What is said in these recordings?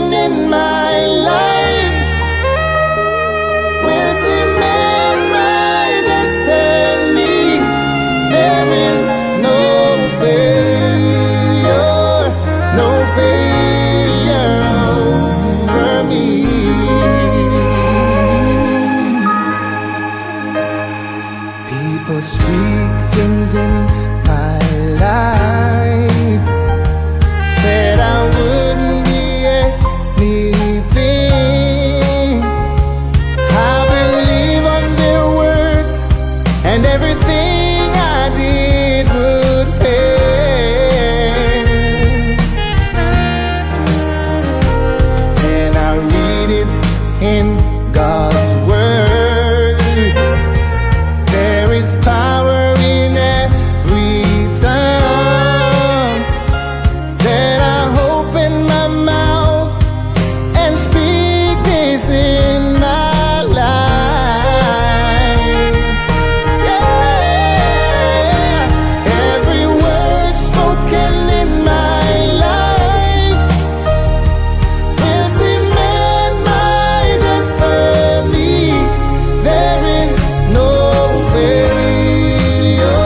spoken in my life will cement my destiny. There is no failure, no failure over me. People speak things in my life, said I wouldn't be anything. I believe on their words, and everything I did would fail. And I read it in God's word. There is power in every tongue. Then I open my mouth and speak this in my life. Yeah, every word spoken in my life will cement my destiny. There is no failure,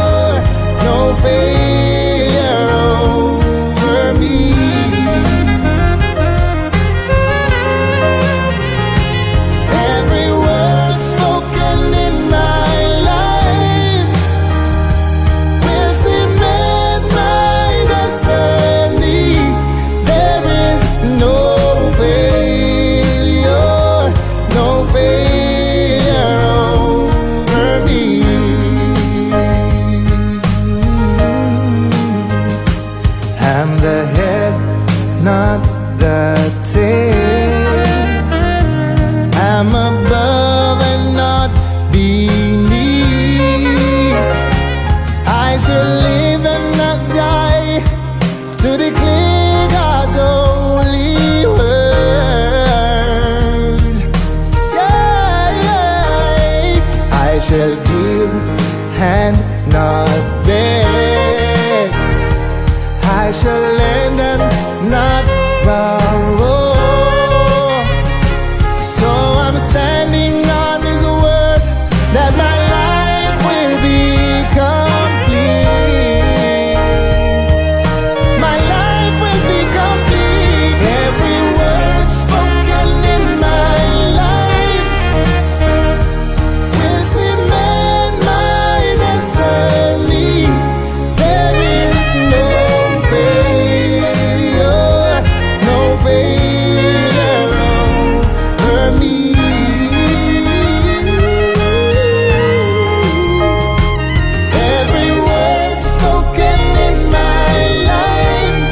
no failure over me. Every word spoken in my life will cement my destiny. There is no failure, no failure over me. I'm the head, not the tail. I'm above and not beneath. I shall live and not die to declare God's holy word. Yeah, I shall give and not beg. I shall lend and not borrow. So I'm standing on His word that my life will be complete. My life will be complete. Every word spoken in my life will cement my destiny. There is no failure, no failure over me. Every word spoken in my life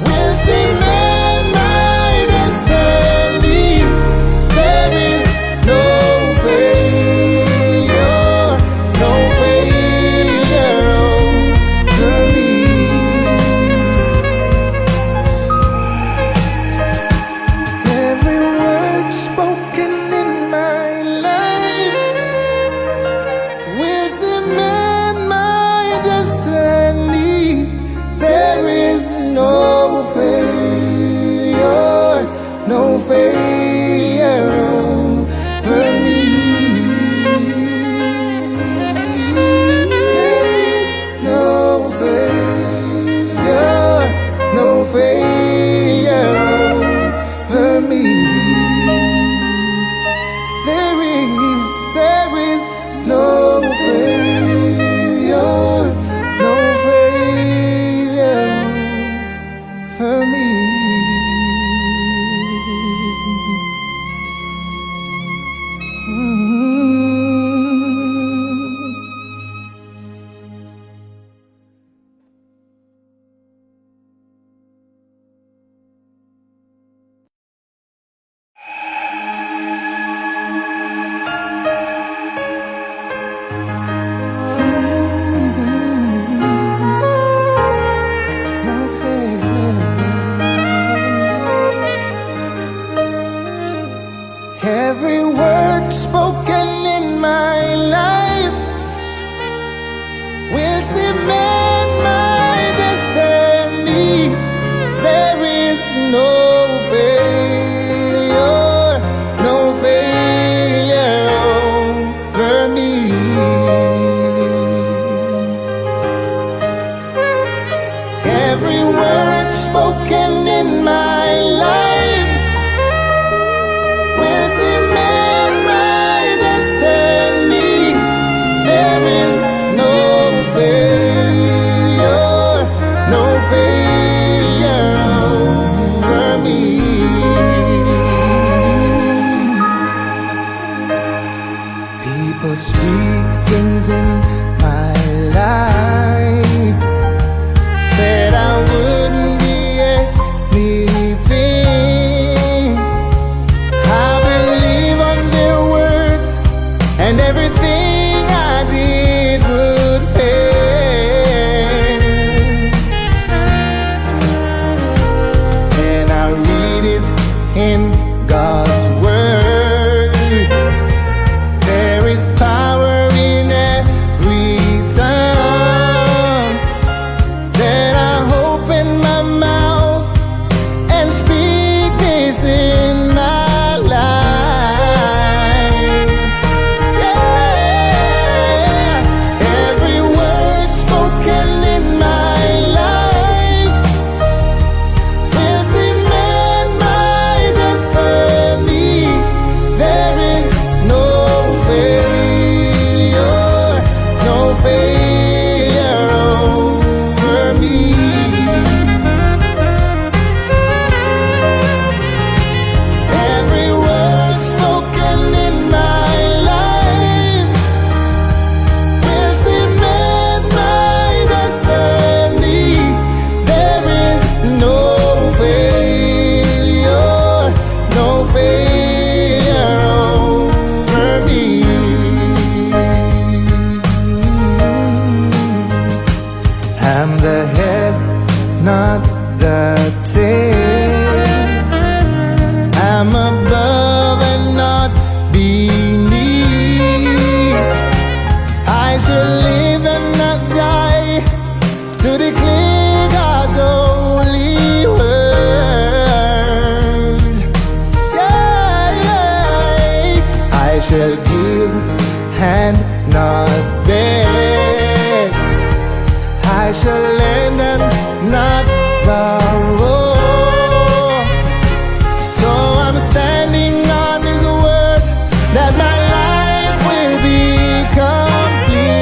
will cement my destiny. There is no failure, no failure over me. Every word spoken in my life will cement my destiny. There is no failure, no failure over me. There is no failure, no failure over me. There is no failure, no failure for me. Every word spoken in my life will cement my destiny. There is no I'm above and not beneath. I shall live and not die to declare God's holy word. Yeah. I shall give and not beg. I shall lend and not borrow. So I'm standing on His word that my life will be complete.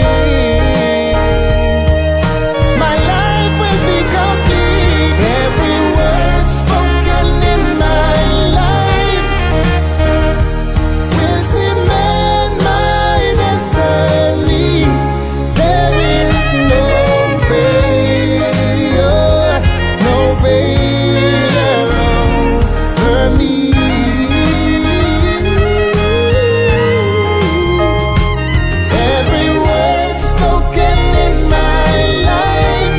My life will be complete. Every word spoken in my life will cement my destiny. There is no failure, no failure over me. Every word spoken in my life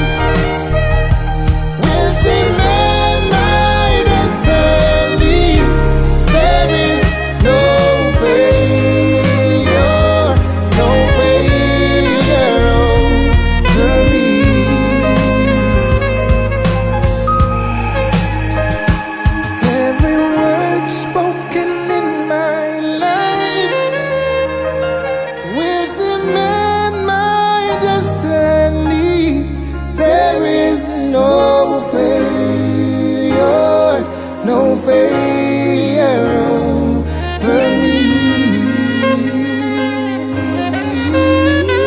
will cement my destiny. There is no failure, no failure over me. Every word spoken in my life will cement my destiny. There is no failure, no failure over me.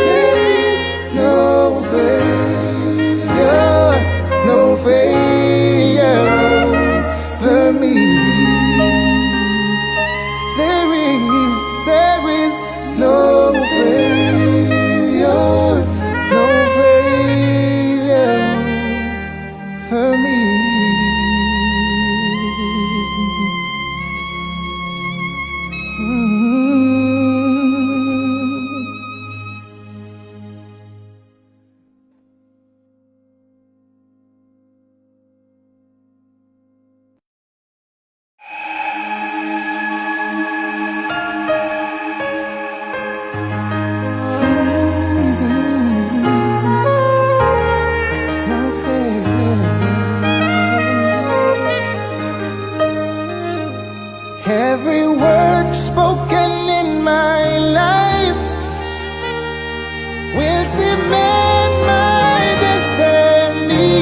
There is no failure, no failure over me. There is no failure, no failure for me. No failure. Every word spoken in my life will cement my destiny.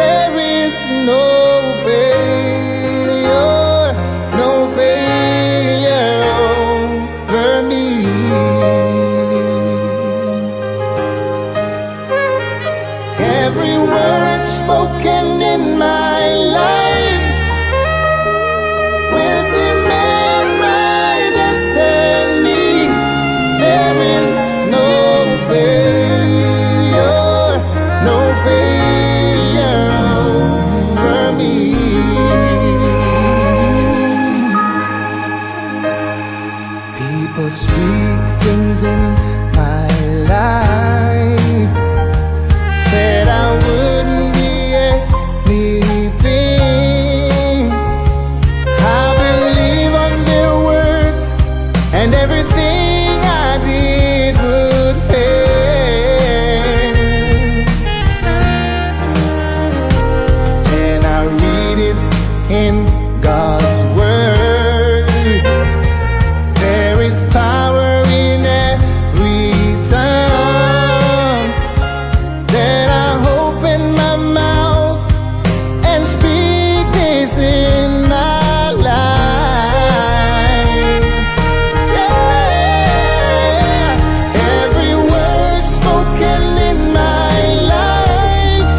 There is no failure, no failure over me. Every word spoken in my life will cement my destiny. There is no failure, no failure over me. People speak things in my life, said I wouldn't be anything. I believe on their words, and everything I did would fail. And I read it in God's word. There is power in every tongue. Then I open my mouth and speak this in my life. Yeah. Every word spoken in my life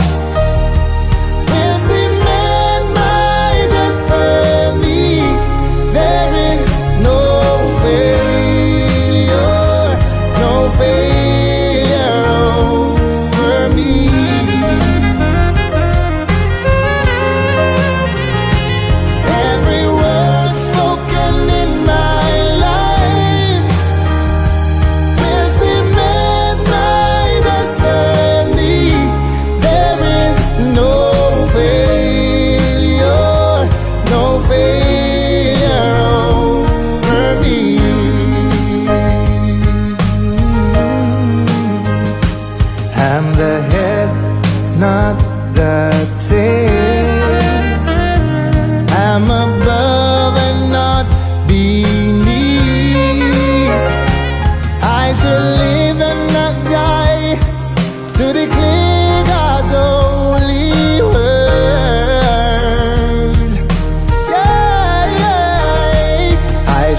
will cement my destiny.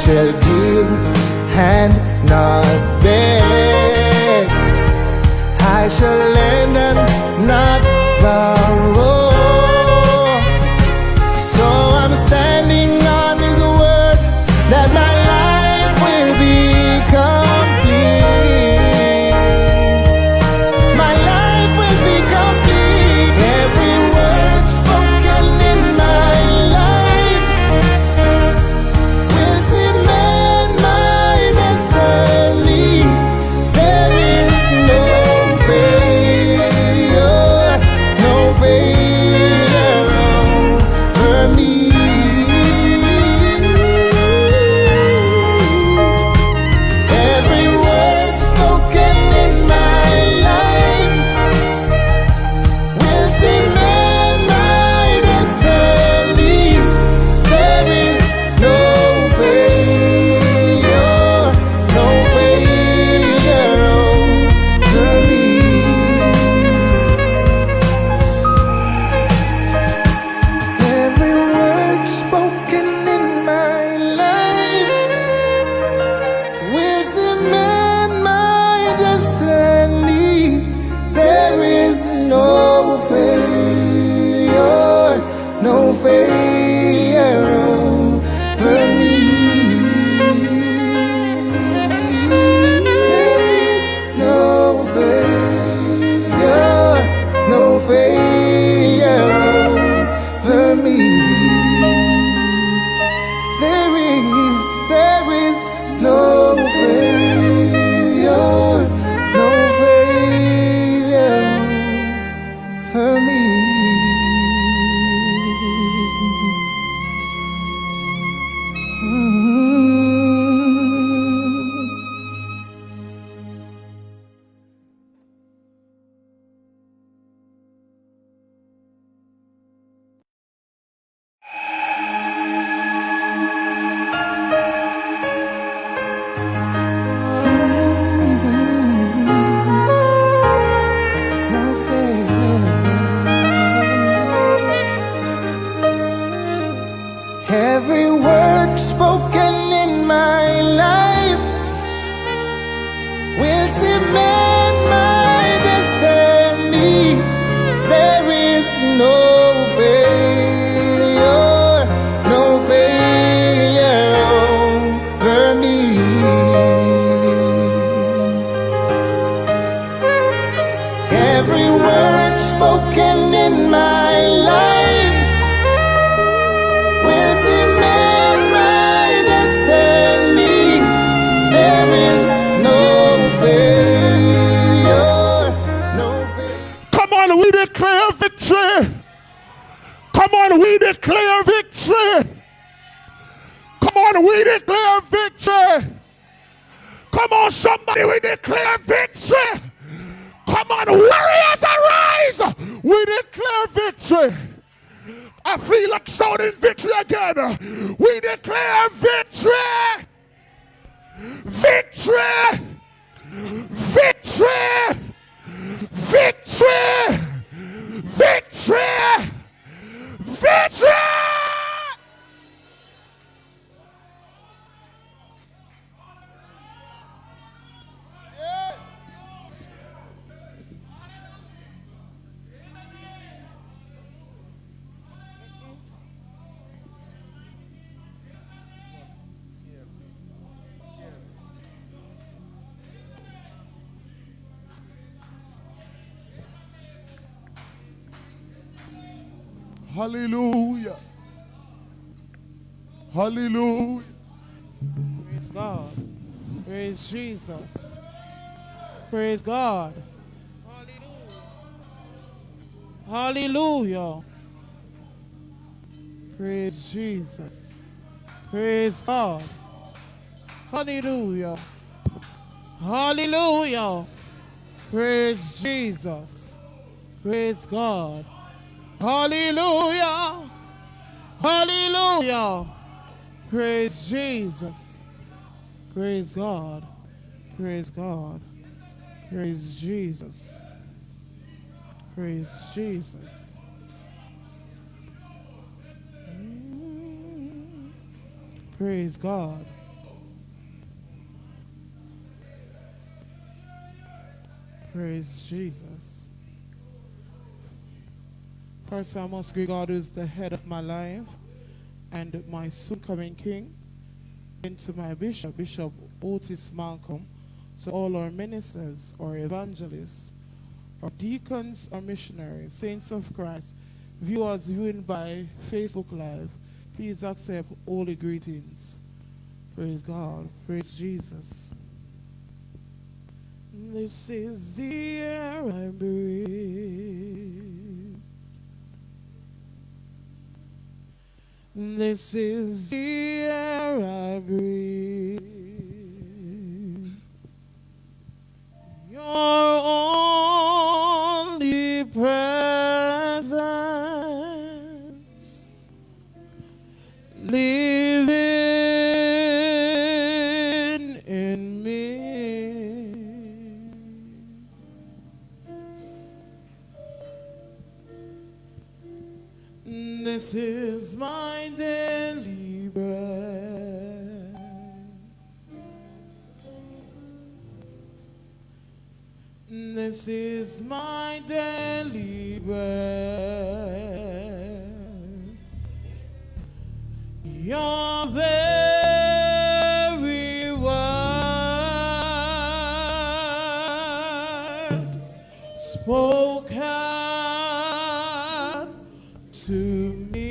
shall give and not beg. I shall lend and not borrow. So I'm standing on His word that my life will be complete. My life will be complete. Every word spoken in my life will cement my destiny. There is no failure, no failure over me. Every word spoken in my life will cement my destiny. There is no failure, no failure over me. Every word spoken in my life will cement my destiny. There is no failure, no failure over me. There is no failure, no failure over me. There is no failure, no failure for me. No failure. Every word spoken in my life will cement my destiny. There is no failure, no failure over me. Every word spoken in my life will cement my destiny. There is no failure, no failure. Come on, we declare victory. Come on, we declare victory. Come on, we declare victory. Come on, somebody, we declare victory. Come on, warriors arise. We declare victory. I feel like shouting victory again. We declare victory. Victory. Victory. Victory. Victory. Victory. Hallelujah. Hallelujah. Praise God. Praise Jesus. Praise God. Hallelujah. Praise Jesus. Praise God. Hallelujah. Hallelujah. Praise Jesus. Praise God. Hallelujah. Hallelujah. Praise Jesus. Praise God. Praise God. Praise Jesus. Praise Jesus. Praise God. Praise Jesus. First, I must greet God, who is the head of my life and my soon coming King, and to my Bishop, Bishop Otis Malcolm, to all our ministers or evangelists or deacons or missionaries, saints of Christ, viewers viewing by Facebook Live, please accept holy greetings. Praise God. Praise Jesus. This is the air I breathe. This is the air I breathe. Your only presence living in me. This is my daily bread. This is my daily bread. Your very word spoken to me.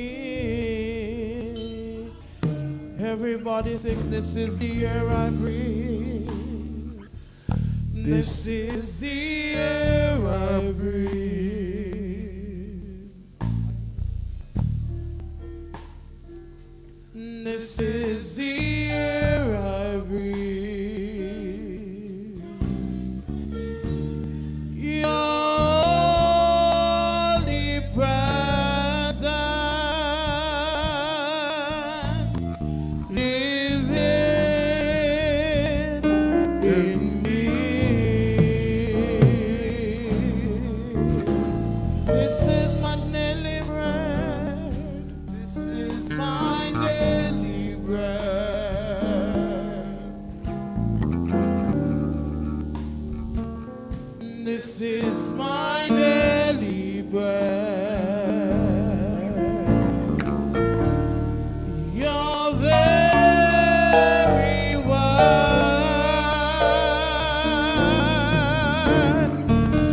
Everybody sing, this is the air I breathe. This is the air I breathe. This is the air I breathe. Your holy presence living in me. This is my daily bread. This is my daily bread. This is my daily bread. Your very word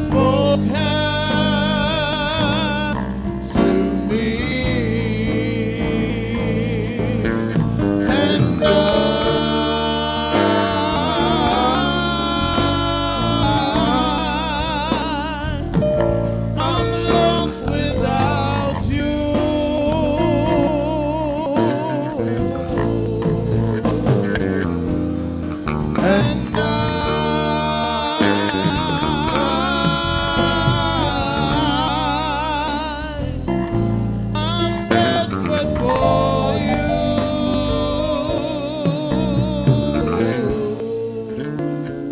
spoken to me, and I'm lost without you. And I'm desperate for you.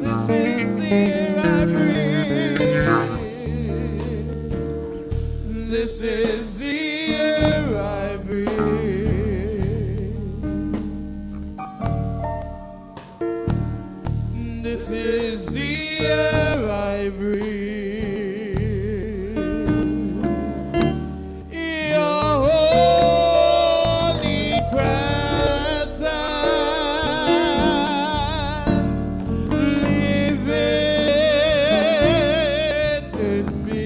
This is the air I breathe. This is the air I breathe. This is the air I breathe. Your holy presence living in me.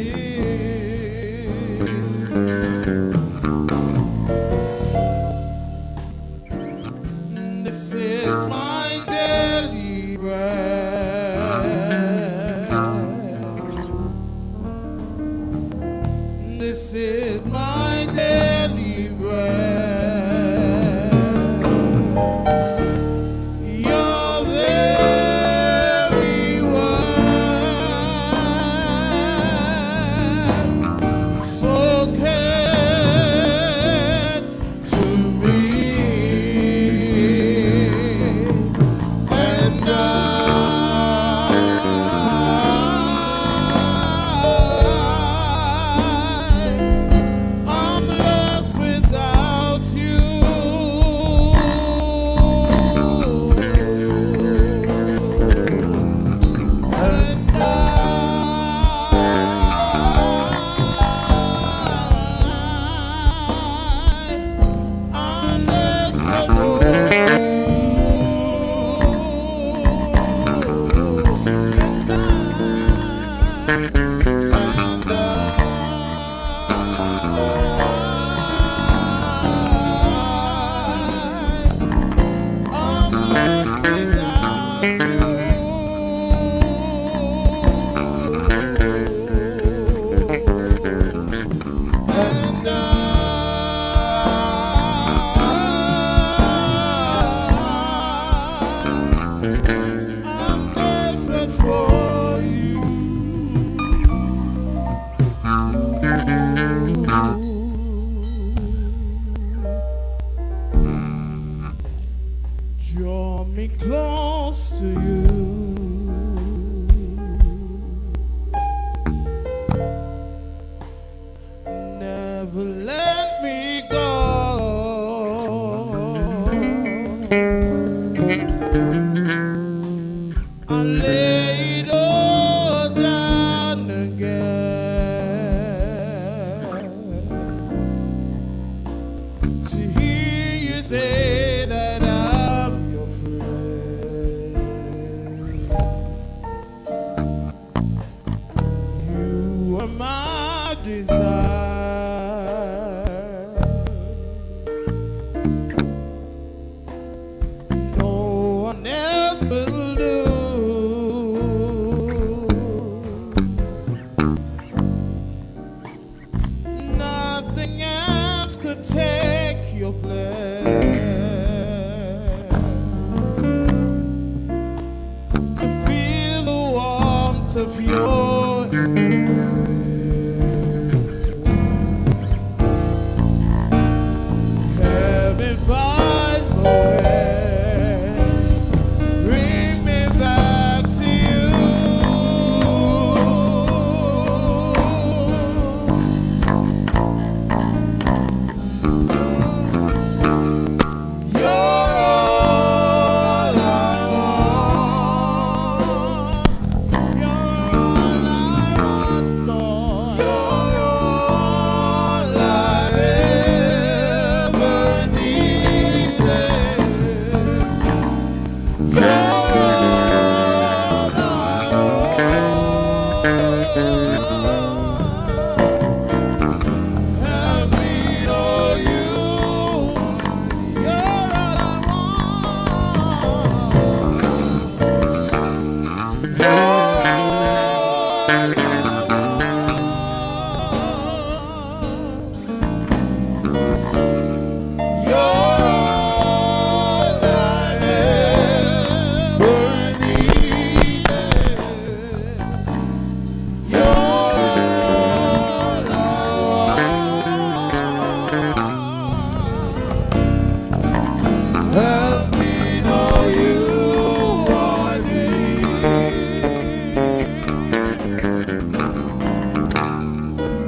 This is my daily bread. me close to you. Never let me go. I lay it all down again to hear you say that I'm your friend. You are my desire. No one else will do. Nothing else could take your place. To feel the warmth of your embrace. Heaven find a way. Bring me back to you. You're all I want. You're all I want, Lord. You're all I ever needed. You're all I want. Help me know you. You're all I want. You're all I want. You're all I ever needed. You're all I want. Help me know you are me.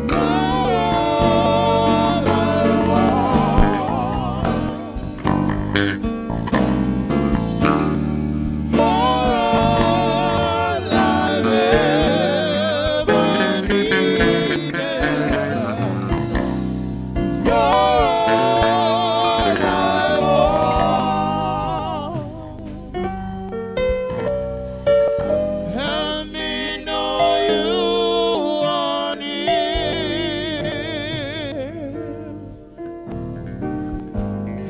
You're all I want. You're all I've ever needed. You're all I want. Help me know you are near.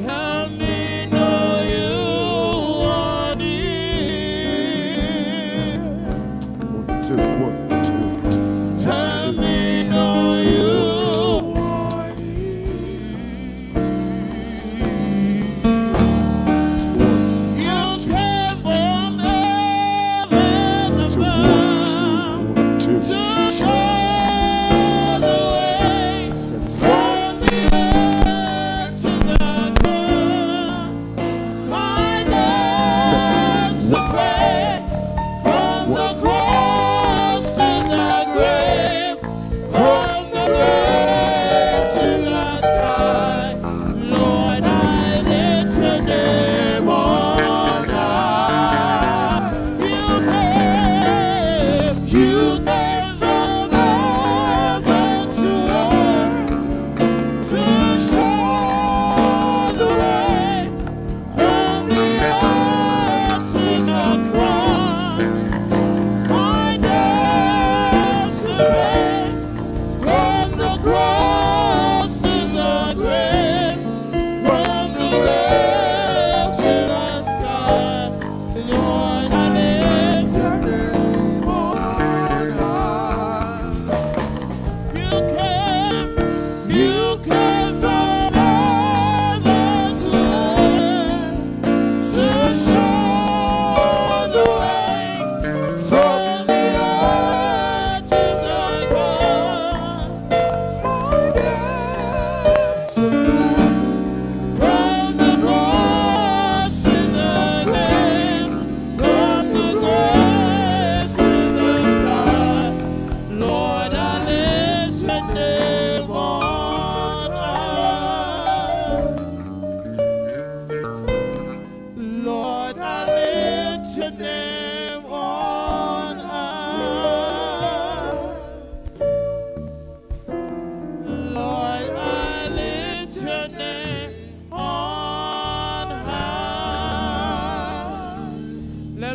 Help me know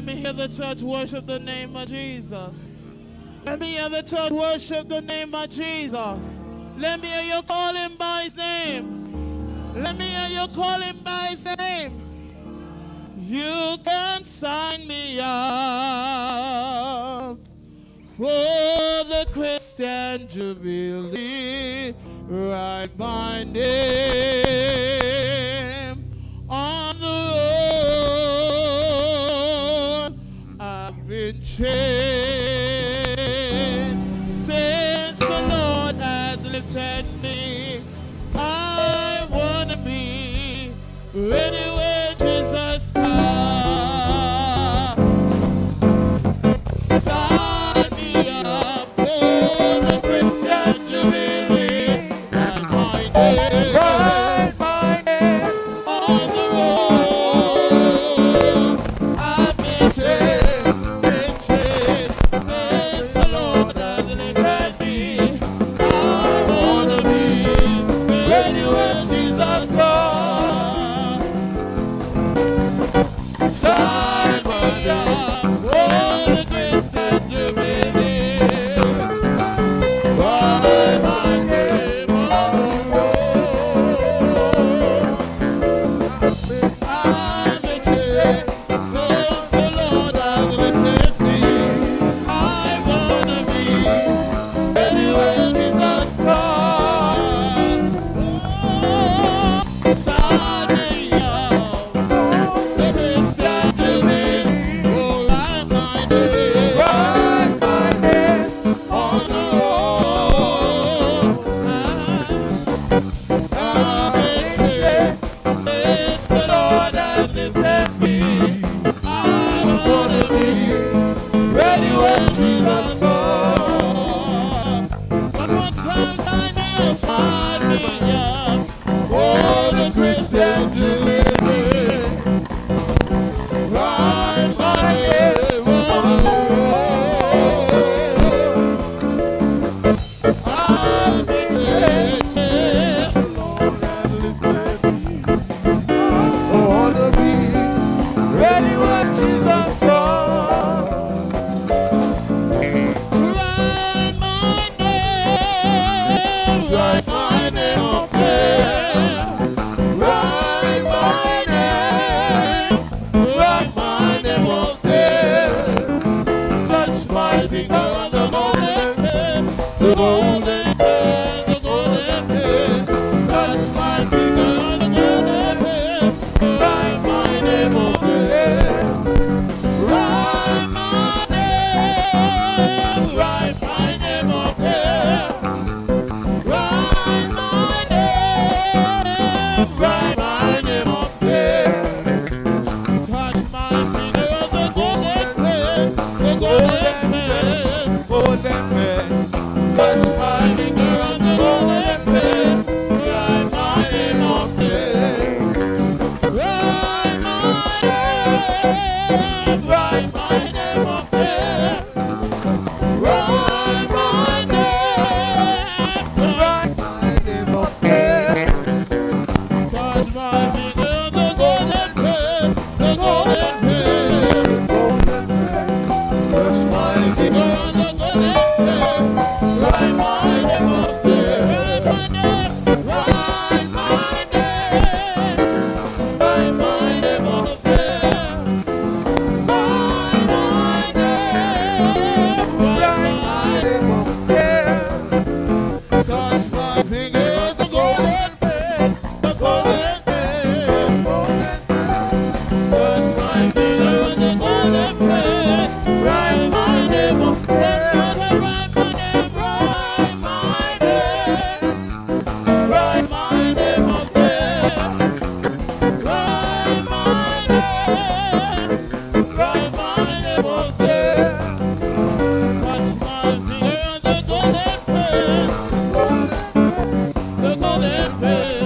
Let me hear the church worship the name of Jesus. Let me hear the church worship the name of Jesus. Let me hear you call him by his name. Let me hear you call him by his name. You can sign me up for the Christian Jubilee. Write my name on the road. I've been chained since the Lord has lifted me. I want to be ready when Jesus comes. Sign me up for the Christian Jubilee. Write my name on the road. I've been chained since the Lord has lifted me. I want to be ready when Jesus comes. Sign me up for the Christian Jubilee. Write my name on the road. I've been chained since the Lord has lifted me. I wanna be ready when Jesus comes. Sign me up, the Christian Jubilee. Oh, write my name on the road. I've been chained since the Lord has lifted me. I wanna be ready when Jesus comes. One more time, sign me up for the Christian Jubilee. Write my name on the road. I've been chained since the Lord has lifted me. I wanna be ready when Jesus comes. Write my name up there. Write my name up there. Touch my finger on the golden pen, the golden pen, the golden pen. Touch my finger on the golden pen. Write my name up there. Write my name up there. Write my name up there. Touch my finger on the golden pen, the golden pen, golden pen. Touch my finger on the golden pen. Write my name up there. Write my name up there. Write my name up there. Touch my finger on the golden pen, the golden pen, golden pen. Touch my finger on the golden pen. Write my name up there. Write my name. Write my name. Write my name up there. Write my name. Write my name up there. Touch my finger on the golden pen, the golden pen, golden pen. Touch my finger on the golden pen. Write my name up there. Write my name. Write my name. Write my name up there. Write my name. Write my name up there. Touch my finger on the golden pen, the golden pen.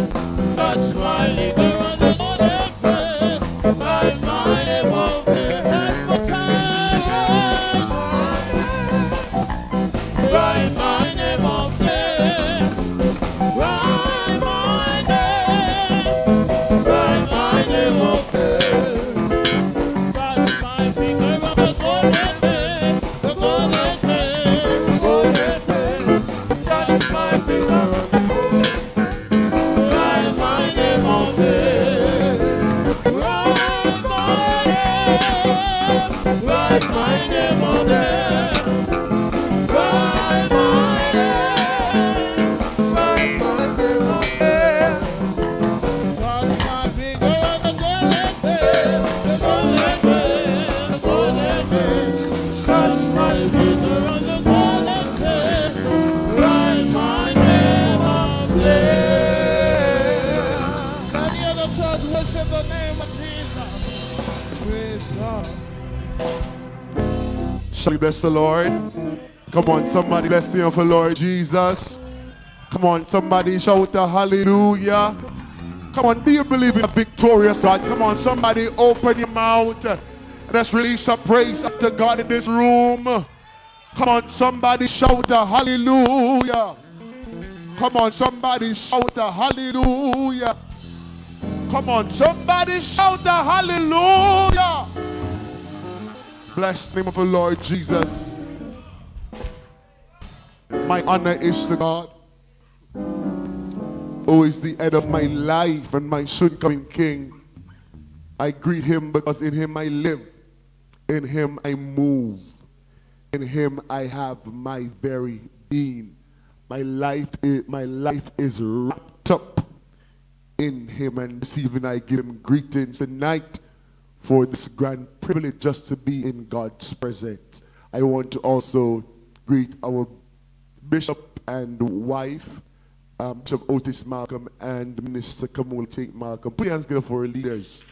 Touch my finger on the golden pen. Write my name up there. One more time. Write my name up there. Write my name. Write my name up there. the name of Jesus. Praise God. Shall we bless the Lord? Come on, somebody bless the name of the Lord Jesus. Come on, somebody shout a hallelujah. Come on, do you believe in a victorious God? Come on, somebody open your mouth. Let's release a praise up to God in this room. Come on, somebody shout a hallelujah. Come on, somebody shout a hallelujah. Come on, somebody shout a hallelujah. Bless the name of the Lord Jesus. My honor is to God, who is the head of my life and my soon coming King. I greet him because in him I live, in him I move, in him I have my very being. My life is wrapped up in him, and this evening I give him greetings tonight for this grand privilege just to be in God's presence. I want to also greet our bishop and wife, Bishop Otis Malcolm and Minister Kamul Tate Malcolm. Put your hands together for our leaders.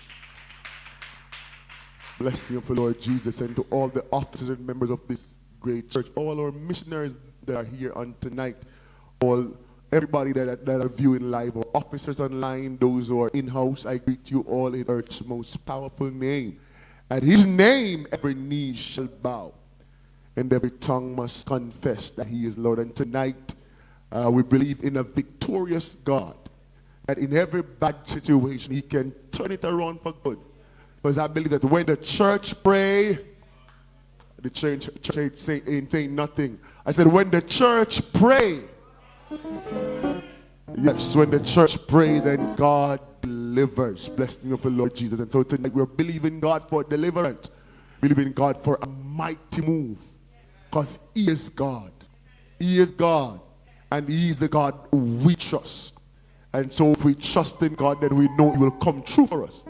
Bless the name of the Lord Jesus, and to all the officers and members of this great church, all our missionaries that are here on tonight, everybody that are viewing live, or officers online, those who are in-house, I greet you all in Earth's most powerful name. At his name, every knee shall bow, and every tongue must confess that he is Lord. And tonight, we believe in a victorious God, that in every bad situation, he can turn it around for good. Because I believe that when the church pray, the church ain't saying nothing. I said when the church pray, yes, when the church pray, then God delivers. Bless the name of the Lord Jesus. And so tonight we're believing God for deliverance. Believing God for a mighty move. Because he is God. He is God. And he is the God we trust. And so if we trust in God, then we know he will come true for us.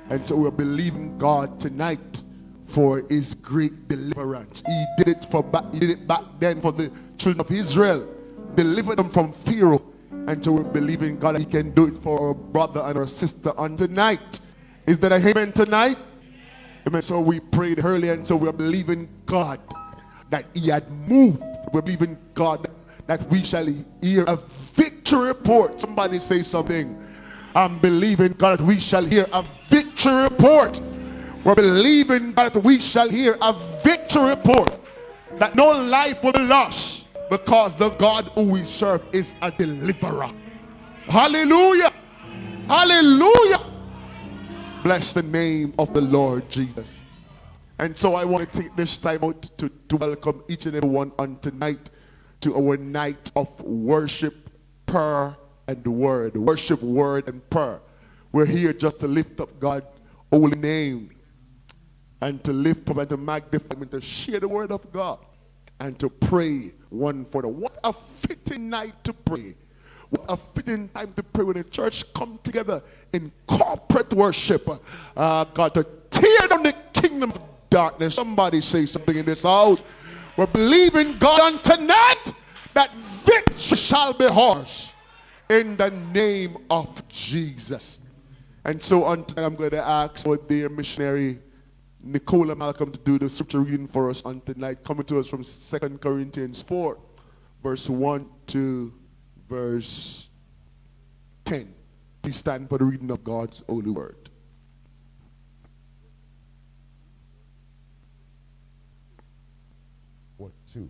And so we're believing God tonight for his great deliverance. He did it back then for the children of Israel. Delivered them from Pharaoh. And so we're believing God that he can do it for our brother and our sister on tonight. Is that a amen tonight? Amen. So we prayed earlier, and so we're believing God that he had moved. We're believing God that we shall hear a victory report. Somebody say something. I'm believing God that we shall hear a victory report. We're believing God that we shall hear a victory report. That no life will be lost, because the God who we serve is a deliverer. Hallelujah. Hallelujah. Bless the name of the Lord Jesus. And so I want to take this time out to welcome each and every one on tonight to our night of worship, prayer, and word. Worship, word, and prayer. We're here just to lift up God's holy name, and to lift up and to magnify and to share the word of God, and to pray one for the. What a fitting night to pray. What a fitting time to pray when the church come together in corporate worship. God, to tear down the kingdom of darkness. Somebody say something in this house. We're believing God on tonight that victory shall be ours in the name of Jesus. And so on tonight, I'm going to ask our dear missionary Nicola Malcolm to do the scripture reading for us on tonight, coming to us from 2 Corinthians 4, verse 1 to verse 10. Please stand for the reading of God's holy word. What, two?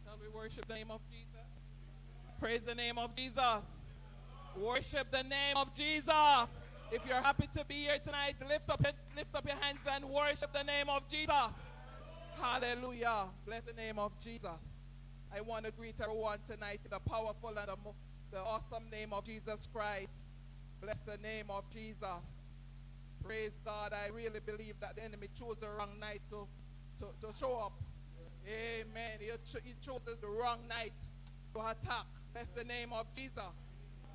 Shall we worship the name of Jesus? Praise the name of Jesus. Worship the name of Jesus. If you're happy to be here tonight, lift up your hands and worship the name of Jesus. Hallelujah. Bless the name of Jesus. I want to greet everyone tonight in the powerful and the awesome name of Jesus Christ. Bless the name of Jesus. Praise God. I really believe that the enemy chose the wrong night to show up. Amen. He chose the wrong night to attack. Bless the name of Jesus.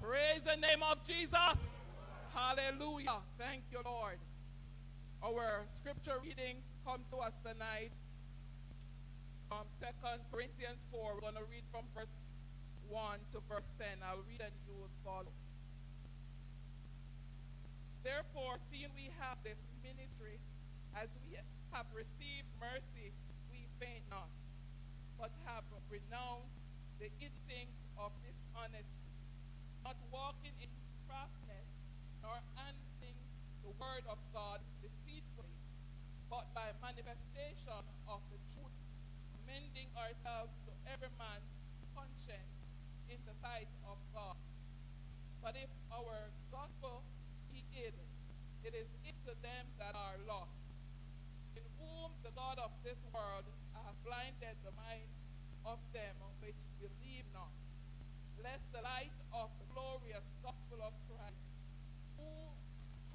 Praise the name of Jesus. Hallelujah. Thank you, Lord. Our scripture reading comes to us tonight from 2 Corinthians 4. We're going to read from verse 1 to verse 10. I'll read and you will follow. Therefore, seeing we have this ministry, as we have received mercy, we faint not, but have renounced the instincts of dishonesty, not walking in craftiness, nor handling the word of God deceitfully, but by manifestation of the truth, commending ourselves to every man's conscience in the sight of God. But if our gospel be hid, it is hid to them that are lost, in whom the God of this world hath blinded the minds of them which believe not, lest the light of the glorious gospel of Christ, who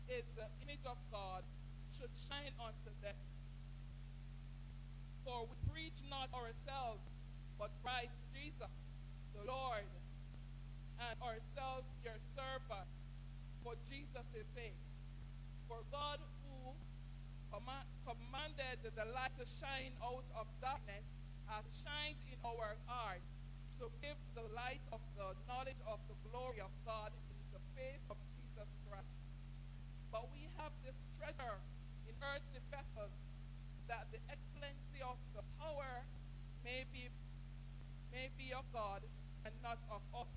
is the image of God, should shine unto them. For we preach not ourselves, but Christ Jesus, the Lord, and ourselves your servants, for Jesus' sake. For God, who commanded the light to shine out of darkness, hath shined in our hearts, to give the light of the knowledge of the glory of God in the face of Jesus Christ. But we have this treasure in earthly vessels, that the excellency of the power may be of God and not of us.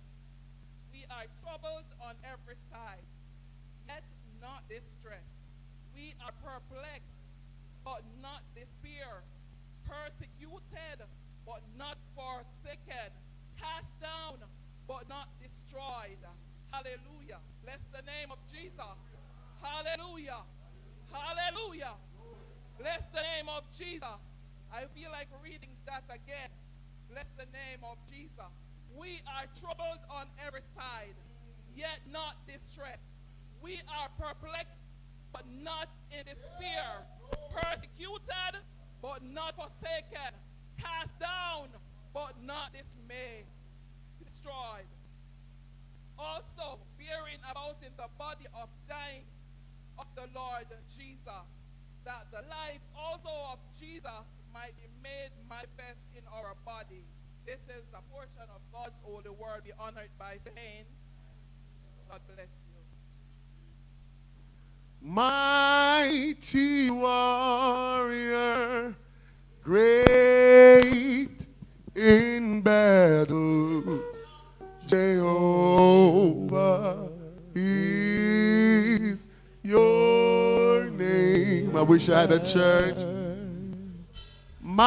We are troubled on every side, yet not distressed. We are perplexed, but not despair. Persecuted, but not forsaken. Cast down, but not destroyed. Hallelujah. Bless the name of Jesus. Hallelujah. Hallelujah. Bless the name of Jesus. I feel like reading that again. Bless the name of Jesus. We are troubled on every side, yet not distressed. We are perplexed, but not in despair. Persecuted, but not forsaken. Cast down, but not dismayed. Destroyed. Also, bearing about in the body of dying of the Lord Jesus, that the life also of Jesus might be made manifest in our body. This is a portion of God's holy word. Be honored by saying, God bless you. Mighty warrior, great in battle, Jehovah is your name. I wish I had a church. Mighty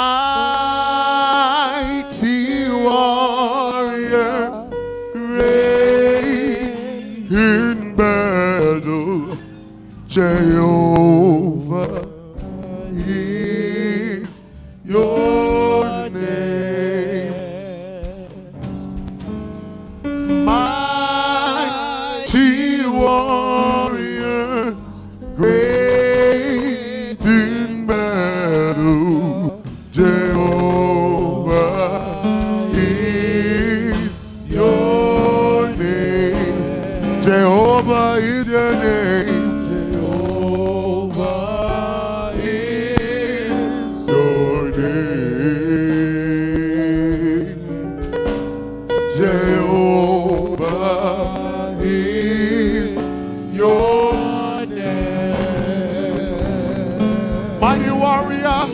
warrior, great in battle, Jehovah is your name. Mighty warrior, great in battle, Jehovah is your name. Jehovah is your name. Jehovah is your name. Jehovah is your name. Mighty warrior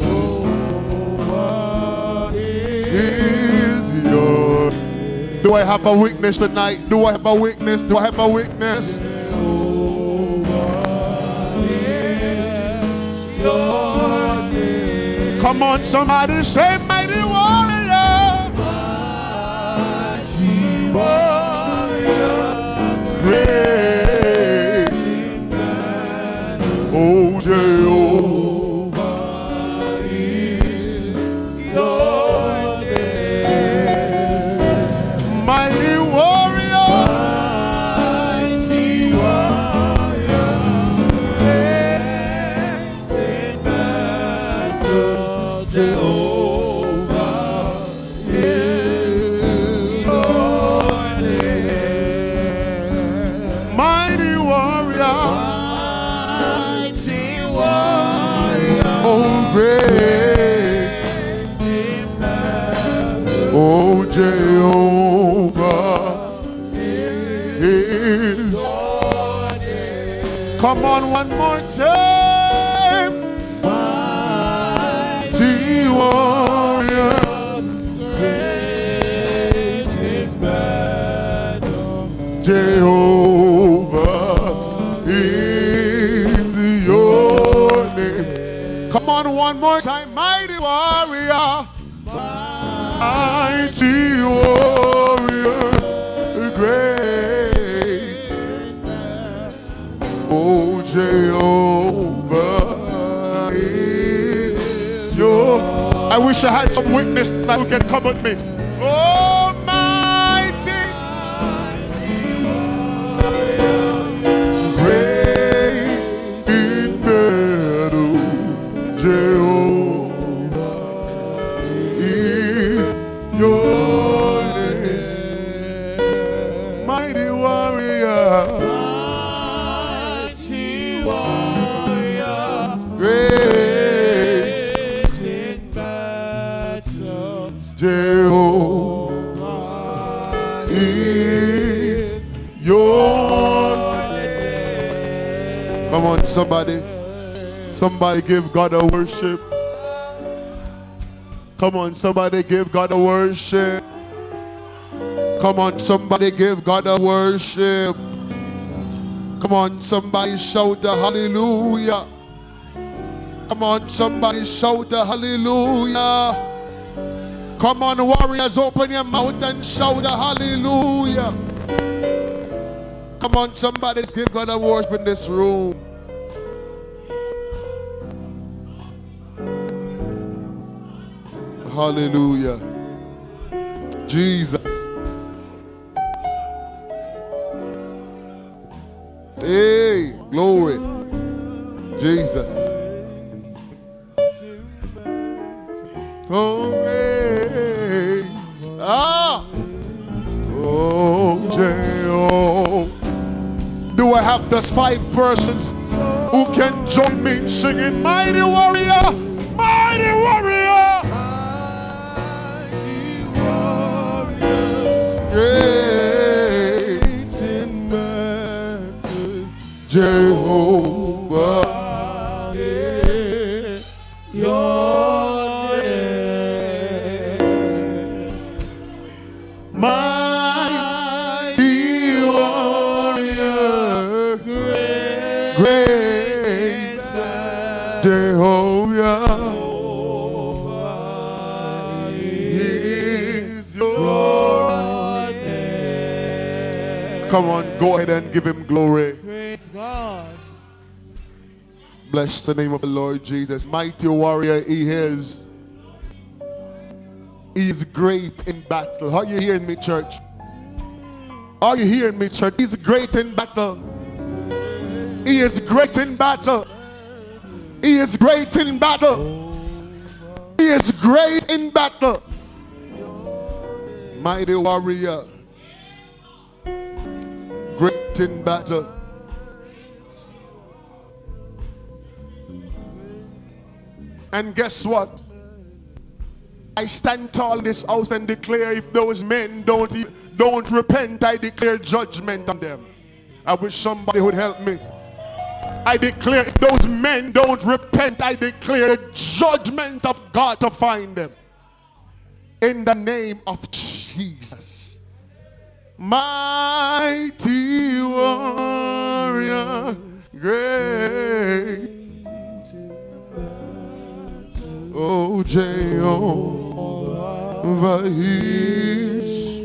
is your name. Do I have a witness tonight? Do I have a witness? Do I have a witness? Your name. Come on, somebody say mighty warrior. Mighty warrior, great in battle. Oh, Jehovah is your name. Mighty warrior. Mighty warrior, great in battle, Jehovah is your name. Mighty warrior, mighty warrior, oh great in battle, oh Jehovah is your name. Come on, one more time. Mighty warrior, great in battle. Jehovah is your name. Come on, one more time. Mighty warrior, mighty warrior, great. Oh, Jehovah is your. I wish I had some witness that who can come with me. Oh, mighty, great in battle, Jehovah is your name. Mighty warrior, Mighty warrior, great in battle. Jehovah is your name. Come on, somebody. Somebody give God a worship. Come on, somebody give God a worship. Come on, somebody give God a worship. Come on, somebody shout the hallelujah. Come on, somebody shout the hallelujah. Come on, warriors, open your mouth and shout the hallelujah. Come on, somebody give God a worship in this room. Hallelujah. Jesus. Hey, glory. Jesus. Oh, hey. Ah. Oh, J-O. Do I have those 5 persons who can join me in singing Mighty Warrior, Mighty Warrior, Mighty warriors, great in battles. Jehovah. is your name. Mighty warrior, great Jehovah is your name. Come on, go ahead and give him glory. Praise God. Bless the name of the Lord Jesus. Mighty warrior he is. He is great in battle. Are you hearing me, church? Are you hearing me, church? He's great in battle. He is great in battle. He is great in battle. He is great in battle. Mighty warrior. Great in battle. And guess what? I stand tall in this house and declare if those men don't repent, I declare judgment on them. I wish somebody would help me. I declare if those men don't repent, I declare the judgment of God to find them. In the name of Jesus. Mighty warrior, great. Oh, Jehovah is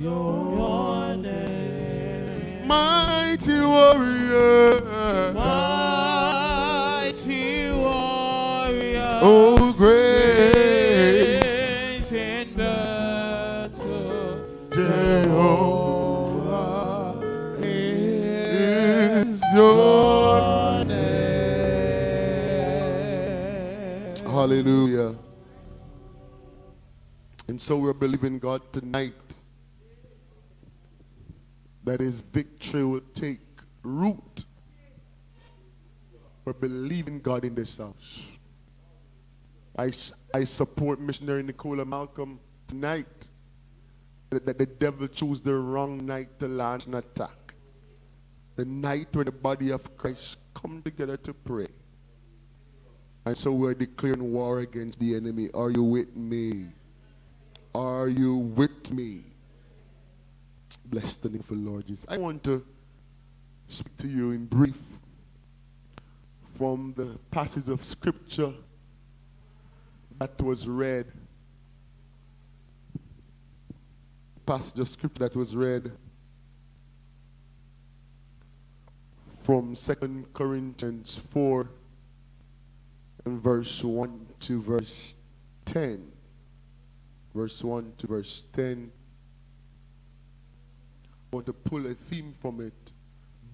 Your name. mighty warrior. Mighty warrior, Oh, great great in battle. Jehovah is is your. name. Hallelujah. And so we're believing God tonight that his victory will take root. We're believing God in this house. I support missionary Nicola Malcolm tonight that the devil chose the wrong night to launch an attack. The night when the body of Christ come together to pray. And so we're declaring war against the enemy. Are you with me? Are you with me? Bless the name of the Lord Jesus. I want to speak to you in brief from the passage of scripture that was read. Passage of scripture that was read from 2 Corinthians 4 and verse 1 to verse 10. Verse 1 to verse 10. I want to pull a theme from it.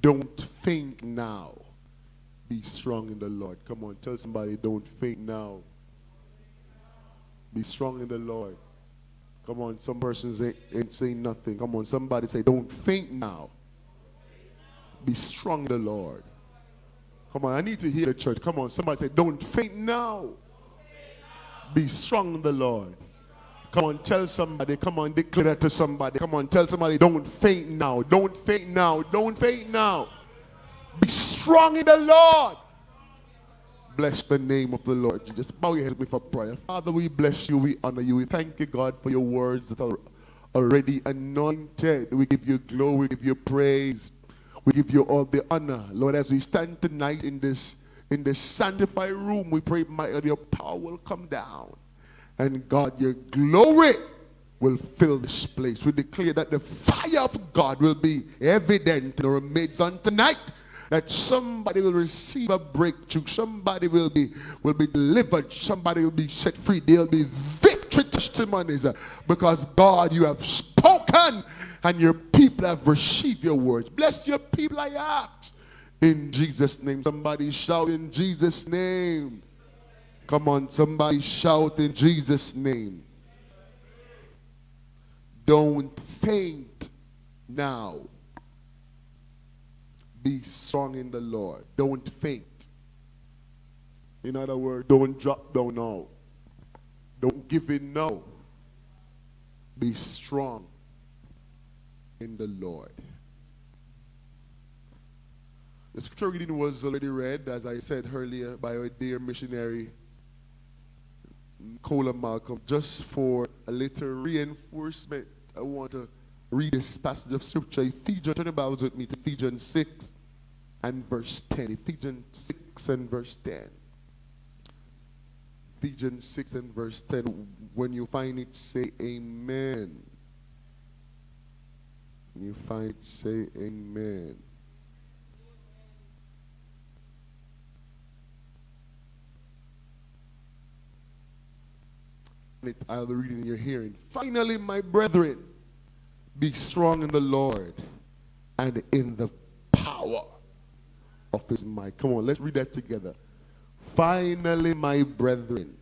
Don't faint now. Be strong in the Lord. Come on, tell somebody, don't faint now. Be strong in the Lord. Come on, some persons ain't saying nothing. Come on, somebody say, don't faint now. Be strong in the Lord. Come on, I need to hear the church. Come on, somebody say, don't faint now. Be strong in the Lord. Come on, tell somebody. Come on, declare that to somebody. Come on, tell somebody, don't faint now. Don't faint now. Don't faint now. Be strong in the Lord. Bless the name of the Lord. Just bow your head with me for prayer. Father, we bless you. We honor you. We thank you, God, for your words that are already anointed. We give you glory. We give you praise. We give you all the honor. Lord, as we stand tonight in this sanctified room, we pray, mighty, your power will come down. And God, your glory will fill this place. We declare that the fire of God will be evident in our midst on tonight. That somebody will receive a breakthrough. Somebody will be delivered. Somebody will be set free. There will be victory testimonies. Because God, you have spoken and your people have received your words. Bless your people, I ask. In Jesus' name. Somebody shout in Jesus' name. Come on, somebody shout in Jesus' name. Don't faint now. Be strong in the Lord. Don't faint. In other words, don't drop down now. Don't give in now. Be strong in the Lord. The scripture reading was already read, as I said earlier, by our dear missionary Nicola Malcolm. Just for a little reinforcement, I want to read this passage of scripture. Ephesians, turn the Bibles with me to Ephesians 6 and verse 10. Ephesians 6 and verse 10. Ephesians 6 and verse 10. When you find it, say amen. When you find it, say amen. I'll be reading in your hearing. Finally, my brethren, be strong in the Lord and in the power of his might. Come on, let's read that together. Finally, my brethren,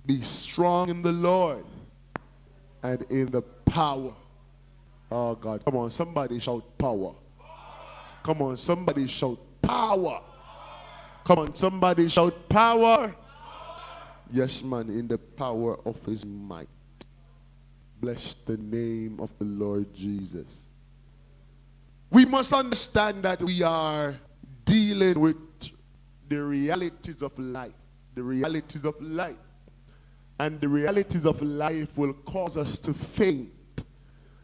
be strong in the Lord and in the power. Oh God, come on, somebody shout power. Come on, somebody shout power. Come on, somebody shout power. Yes, man, in the power of his might. Bless the name of the Lord Jesus. We must understand that we are dealing with the realities of life. The realities of life. And the realities of life will cause us to faint.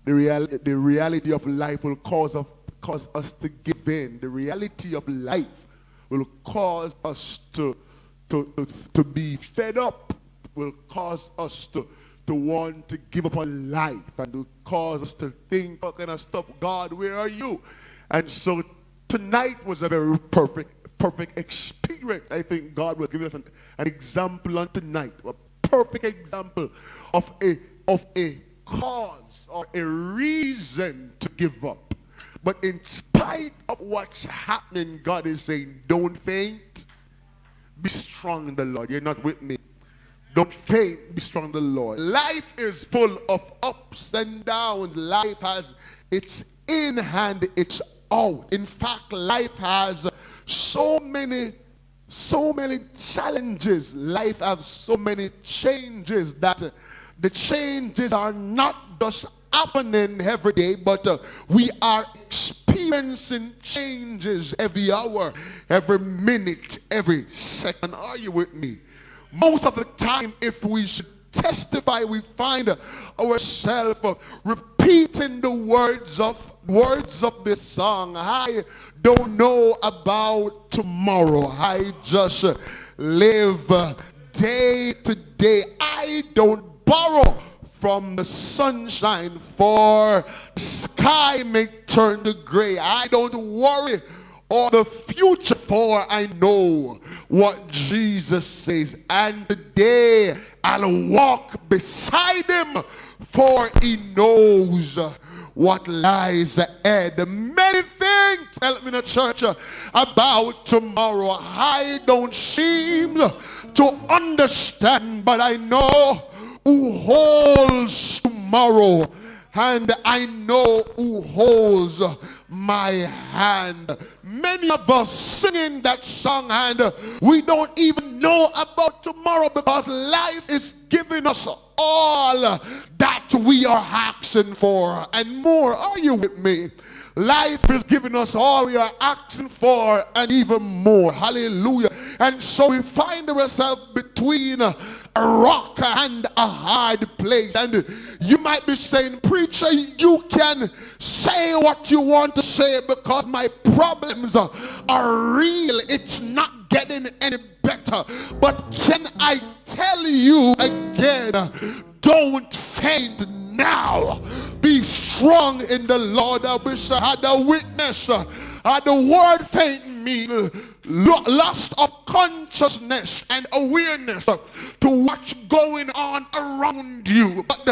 The reality of life will cause us to give in. The reality of life will cause us to be fed up, will cause us to want to give up on life, and will cause us to think, how can I stop? God, where are you? And so tonight was a very perfect experience. I think God will give us an example on tonight, a perfect example of a cause or a reason to give up. But in spite of what's happening, God is saying, don't faint. Be strong in the Lord. You're not with me. Don't faint. Be strong in the Lord. Life is full of ups and downs. Life has its in and its out. In fact, life has so many challenges. Life has so many changes that the changes are not just happening every day, but we are experiencing experiencing changes every hour, every minute, every second. Are you with me? Most of the time, if we should testify, we find ourselves repeating the words of this song. I don't know about tomorrow. I just live day to day. I don't borrow from the sunshine, for the sky may turn to gray. I don't worry or the future, for I know what Jesus says. And today I'll walk beside him, for he knows what lies ahead. Many things, help me in the church, about tomorrow I don't seem to understand, but I know who holds tomorrow, and I know who holds my hand. Many of us singing that song, and we don't even know about tomorrow, because life is giving us all that we are asking for and more. Are you with me? Life is giving us all we are asking for and even more. Hallelujah. And so we find ourselves between a rock and a hard place. And you might be saying, preacher, you can say what you want to say, because my problems are real. It's not getting any better. But can I tell you again, don't faint now. Be strong in the Lord. I wish I had a witness. The word faint means loss of consciousness and awareness to what's going on around you. But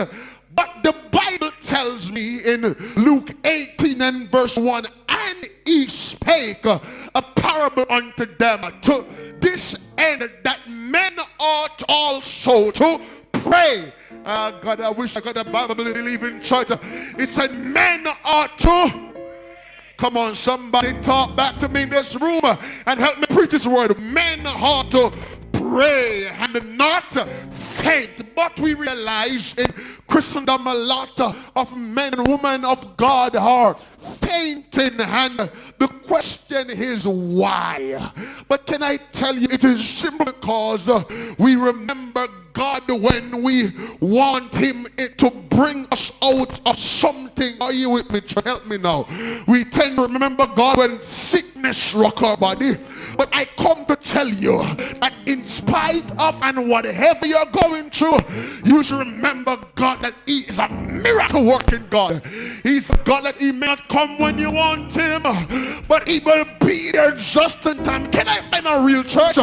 the Bible tells me in Luke 18 and verse 1, and he spake a parable unto them to this end, that men ought also to pray. God, I wish I got a Bible believing church. It said men ought to. Come on, somebody talk back to me in this room and help me preach this word. Men ought to pray and not faint. But we realize in Christendom a lot of men and women of God are fainting, and the question is why? But can I tell you, it is simple, because we remember God when we want him to bring us out of something. Are you with me? Help me now. We tend to remember God when sickness struck our body. But I come to tell you that in spite of and whatever you're going through, you should remember God, that he is a miracle working God. He's a God that he may not come when you want him, but he will be there just in time. Can I find a real church?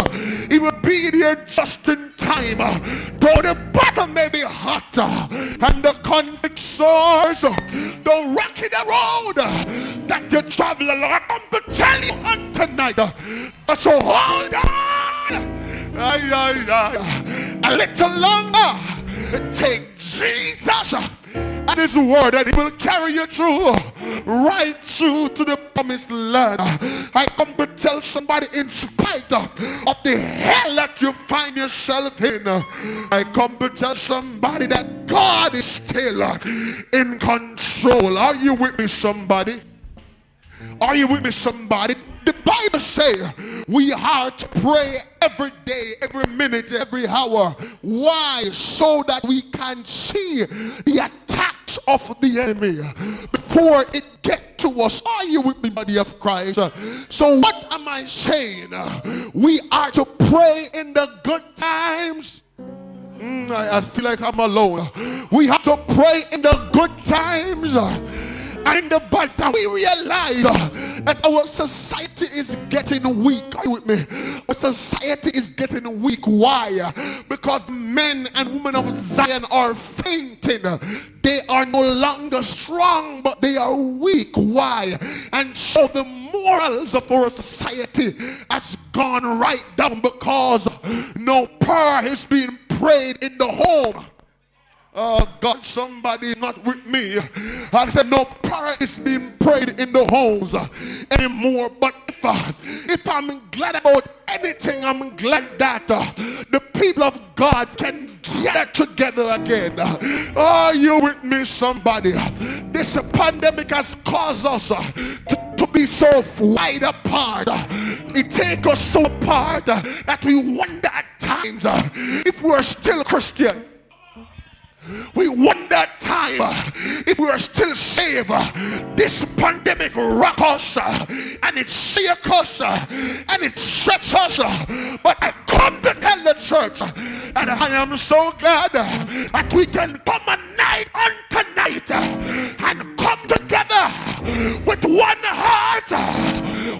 He will be there just in time. Though the battle may be hot and the conflict soars, the rocky the road that you travel along, I come to tell you on tonight, so hold on a little longer. Take Jesus and his word, and he will carry you through, right through to the promised land. I come to tell somebody, in spite of the hell that you find yourself in, I come to tell somebody that God is still in control. Are you with me, somebody? Are you with me, somebody? The Bible says we are to pray every day, every minute, every hour. Why? So that we can see the attacks of the enemy before it gets to us. Are you with me, body of Christ? So what am I saying? We are to pray in the good times. I feel like I'm alone. We have to pray in the good times. And in the bad time, we realize that our society is getting weak. Are you with me? Our society is getting weak. Why? Because men and women of Zion are fainting. They are no longer strong, but they are weak. Why? And so the morals of our society has gone right down, because no prayer is being prayed in the home. Oh God, somebody not with me. I said no prayer is being prayed in the homes anymore. But if I'm glad about anything, I'm glad that the people of God can get together again. Are you with me, somebody? This pandemic has caused us to to be so wide apart. It takes us so apart that we wonder at times if we're still Christian. We wonder at time if we are still saved. This pandemic rock us and it shake us and it stretch us. But I come to tell the church, and I am so glad that we can come a night on tonight and come together with one heart,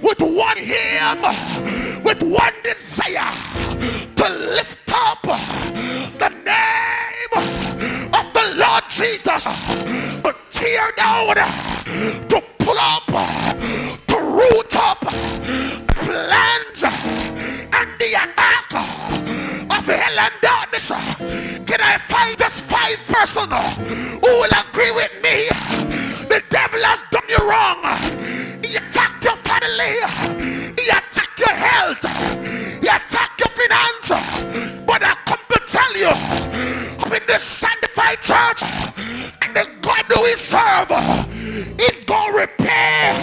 with one hymn, with one desire to lift up the name of the Lord Jesus, to tear down, to pull up, to root up plans and the attack of hell and darkness. Can I find just 5 persons who will agree with me? The devil has done you wrong. He attacked your family. He attacked your health. He attacked your finance. But I come to tell you, in the sanctified church and the God who we serve, He's gonna repair.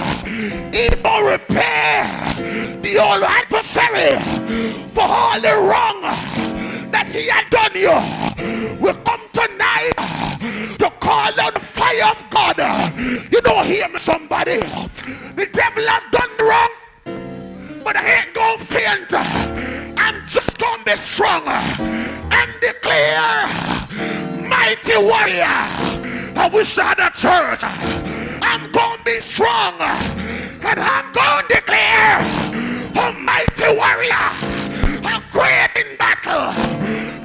He's gonna repair the old adversary for all the wrong that he had done you. We come tonight to call on the fire of God. You don't hear me, somebody? The devil has done wrong, but I ain't gonna faint. I'm just gonna be strong and declare, mighty warrior. I wish I had a church. I'm gonna be strong and I'm gonna declare, a mighty warrior, a great in battle,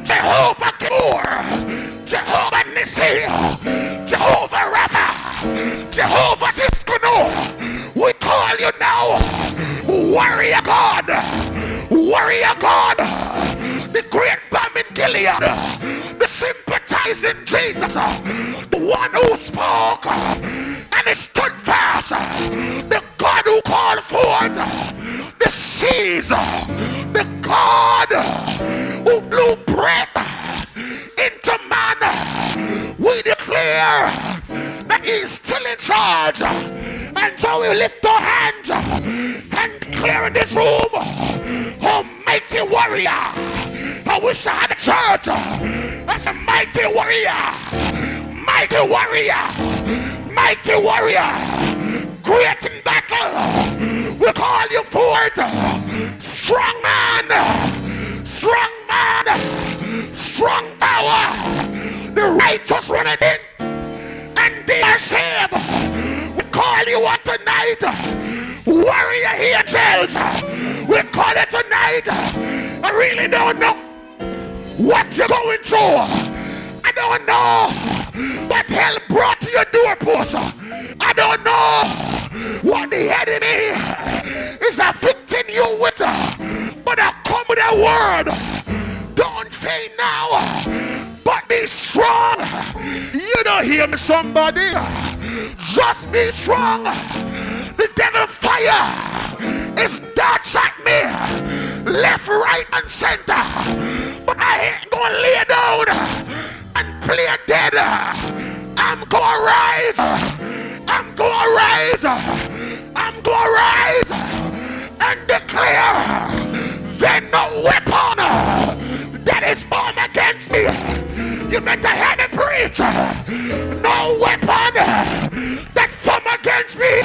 Jehovah Gibor, Jehovah Nissi, Jehovah Rapha, Jehovah Tiskanu. We call you now, warrior God, warrior God, the great bomb in Gilead, the sympathizing Jesus, the one who spoke and he stood fast, the God who called forth the seas, the God who blew breath into man. We declare that he's still in charge, and so we lift our hands and declare in this room, almighty warrior. I wish I had a church as a mighty warrior, mighty warrior, mighty warrior, great in battle. We call you forth, strong man, strong man, strong power. The righteous run it in and they are saved. We call you out tonight, warrior angels. We call it tonight. I really don't know what you're going through. I don't know what hell brought to your doorpost. I don't know what the enemy is afflicting you with. But I come with a word. Don't faint now, but be strong. You don't hear me, somebody? Just be strong. The devil fire is darts at me, left, right, and center. But I ain't gonna lay down and play dead. I'm gonna rise. I'm gonna rise. I'm gonna rise and declare, then no weapon that is formed against me. You better hear me preach. No weapon that formed against me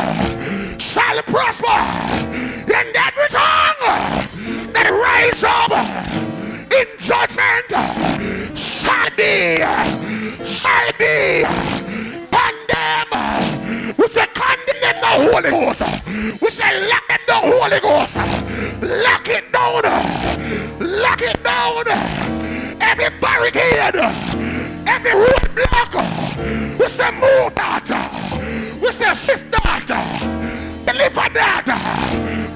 shall prosper. And every tongue that rise up in judgment shall be condemned. We say condemn them the Holy Ghost. We say lock them the Holy Ghost. Lock it down. Lock it down. Every barricade, every roadblock. We say move that. We say shift that. Deliver that.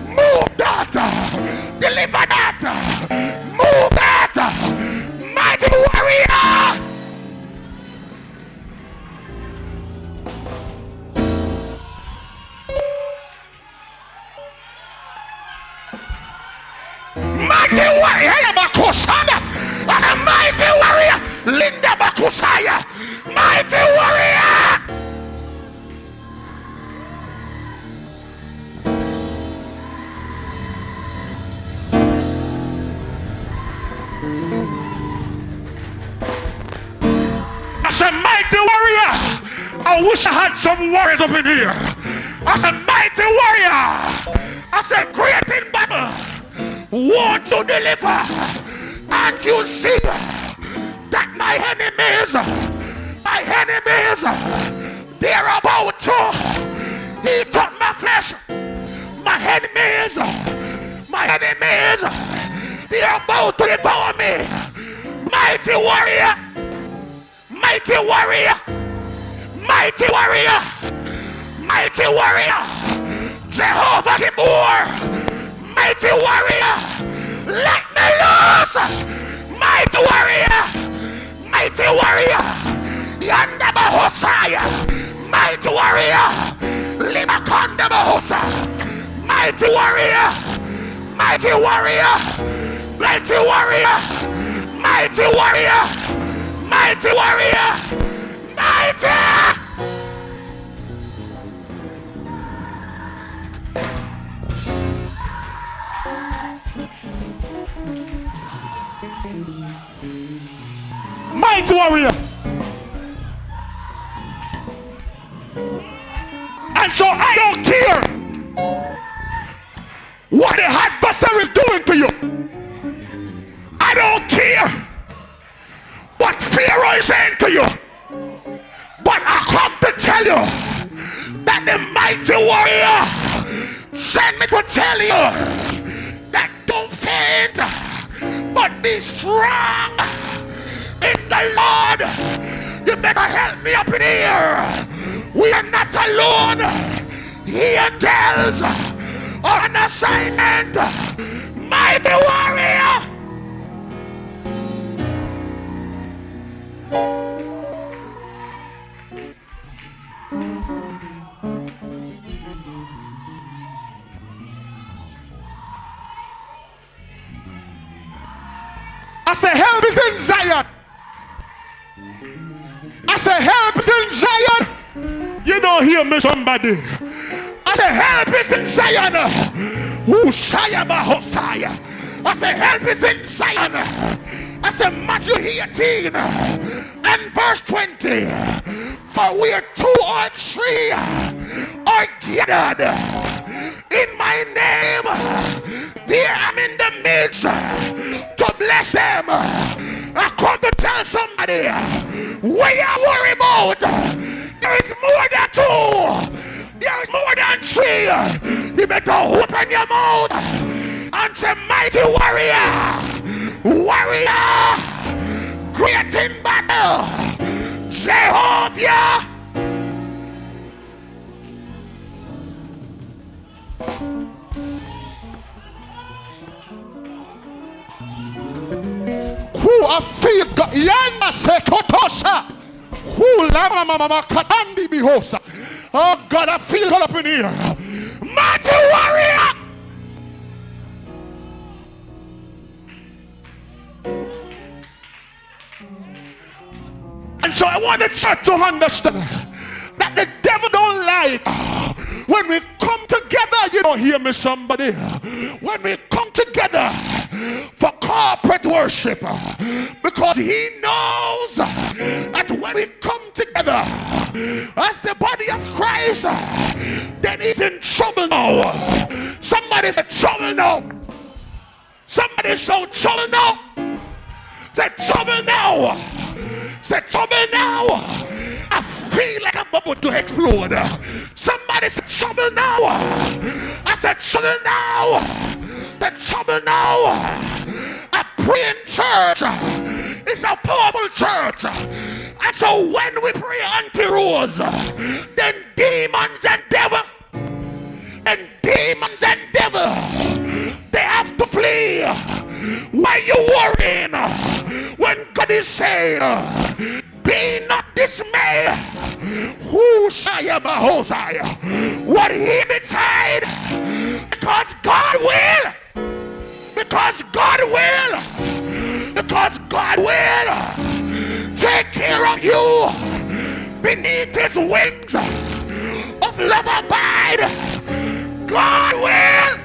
Move that. Deliver that. Move that. Mighty warrior. Mighty warrior, Bakusana, a mighty warrior, Linda Bakusaya, mighty warrior. I said, mighty warrior. I wish I had some warriors up in here. I said, mighty warrior. I said, great in battle. Want to deliver. And you see that my enemies, they're about to eat up my flesh. My enemies, they're about to devour me. Mighty warrior, mighty warrior, mighty warrior, mighty warrior, Jehovah Gibor, mighty warrior, let me loose, mighty warrior, Yanda Bahosaya, mighty warrior, Limakonda Bahosa, mighty warrior, mighty warrior, mighty warrior, mighty warrior, mighty warrior, mighty. Mighty warrior. And so I don't care what the adversary is doing to you. I don't care what Pharaoh is saying to you. But I come to tell you that the mighty warrior sent me to tell you that don't faint, but be strong in the Lord. You better help me up in here. We are not alone. Angels are on assignment. Mighty warrior. I say help is in Zion. I say help is in Zion. You don't hear me, somebody. I say help is in Zion. Ushaya Bahosaya. I say help is in Zion. I say Matthew 18 and verse 20. For we are 2 or 3 are gathered in my name. There I'm in the midst to bless them. I come to tell somebody, what you worry about? There is more than 2. There is more than 3. You better open your mouth and say, mighty warrior, warrior, great in battle, Jehovah. Who I feel Yana Sekotosha. Who Lama Mama Katandi Bihosa. Oh God, I feel God up in here. Mighty warrior. And so I want the church to understand that the devil don't like when we come together. You don't hear me, somebody? When we come together for corporate worship, because he knows that when we come together as the body of Christ, then he's in trouble now. Somebody's in trouble now. Somebody's so trouble now. Say trouble now. Say trouble now. I feel like I'm about to explode. Somebody said trouble now. I said trouble now. The trouble now. A praying church is a powerful church. And so when we pray anti-rose, then demons and devil, they have to flee. Why you worrying when God is saying, be not dismayed? Who shall Bahosai? What he betide? Because God will. Because God will. Because God will take care of you beneath his wings of love abide. God will.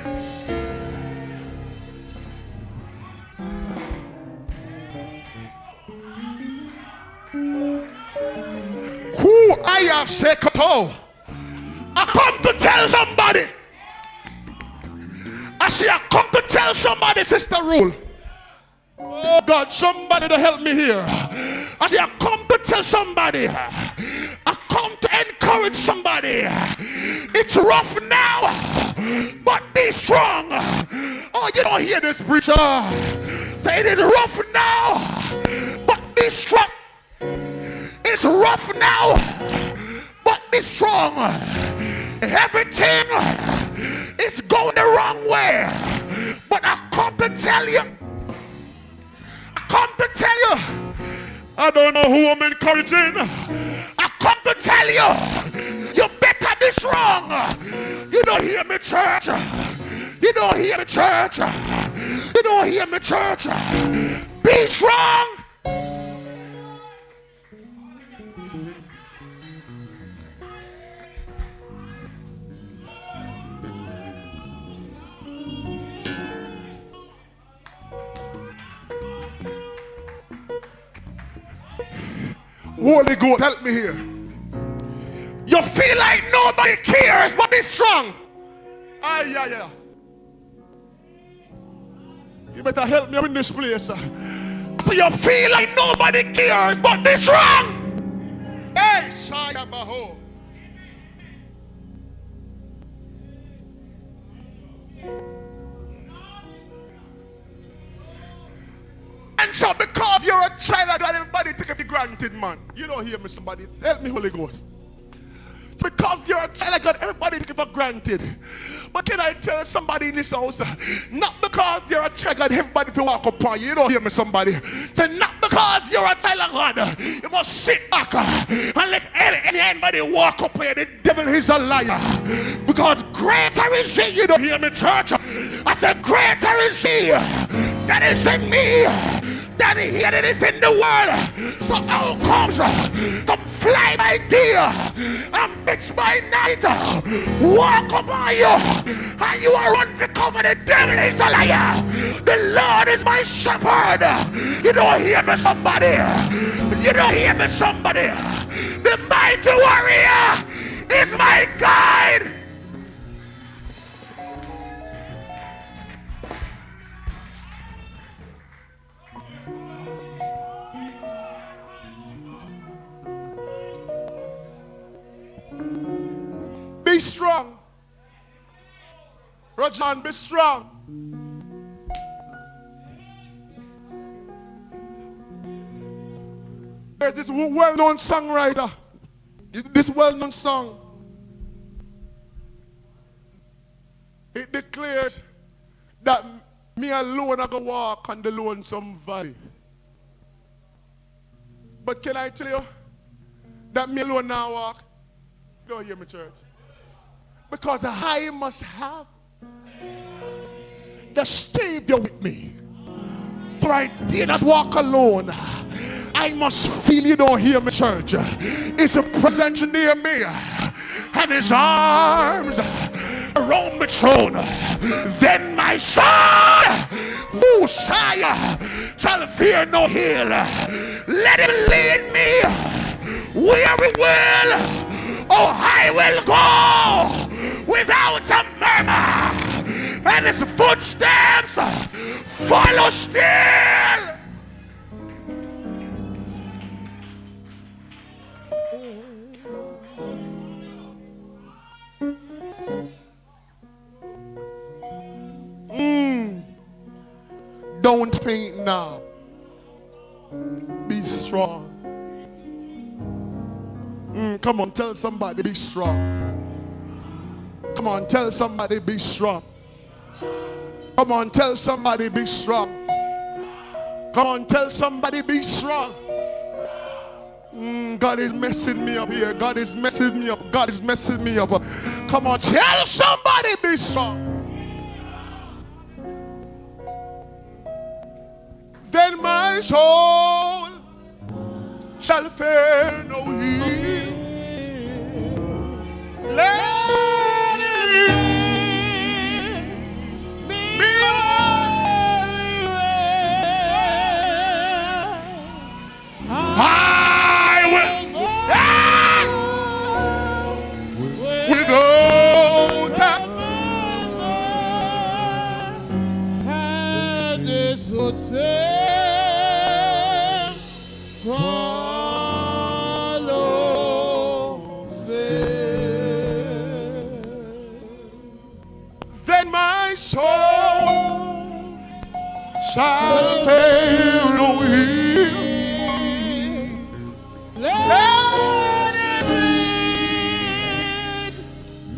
I say, I come to tell somebody. I say, I come to tell somebody, Sister Rule. Oh God, somebody to help me here. I say, I come to tell somebody. I come to encourage somebody. It's rough now, but be strong. Oh, you don't hear this preacher. Say, it is rough now, but be strong. It's rough now, but be strong. Everything is going the wrong way, but I come to tell you. I come to tell you. I don't know who I'm encouraging. I come to tell you. You better be strong. You don't hear me, church. You don't hear me, church. You don't hear me, church. Be strong. Holy Ghost, help me here. You feel like nobody cares, but be strong. Yeah. You better help me in this place. So you feel like nobody cares, but be strong. Hey, Shaya Baho. And so because you're a child of God, everybody take it for granted, man. You don't hear me, somebody. Help me, Holy Ghost. Because you're a child of God, everybody take it for granted. But can I tell somebody in this house, not because you're a child of God, everybody will walk upon you. You don't hear me, somebody. Say, not because you're a child of God, you must sit back and let anybody walk up here. The devil is a liar. Because greater is he. You don't hear me, church. I said, greater is he that is in me than he that is in the world. So out comes some fly by day and bitch by night walk upon you, and you are run to cover. The devil is a liar. The Lord is my shepherd. You don't hear me, somebody. You don't hear me, somebody. The mighty warrior is my guide. Be strong. Rajan, be strong. There's this well-known songwriter. This well-known song. It declared that me alone I go walk on the lonesome valley. But can I tell you that me alone now walk? Don't hear me, church. Because I must have the Savior with me. For I did not walk alone. I must feel, you don't hear me, church. It's a presence near me. And his arms around my throne. Then my soul, Messiah, shall fear no ill. Let him lead me where he will. Oh, I will go without a murmur, and his footsteps follow still. Don't faint now. Be strong. Come on, tell somebody, be strong. Come on, tell somebody, be strong. Come on, tell somebody, be strong. Come on, tell somebody, be strong. God is messing me up here. God is messing me up. God is messing me up. Come on, tell somebody, be strong. Then my soul shall fear no evil. Let it be I will. footsteps, follow steps. Then my soul shall fail no heal. Let it lead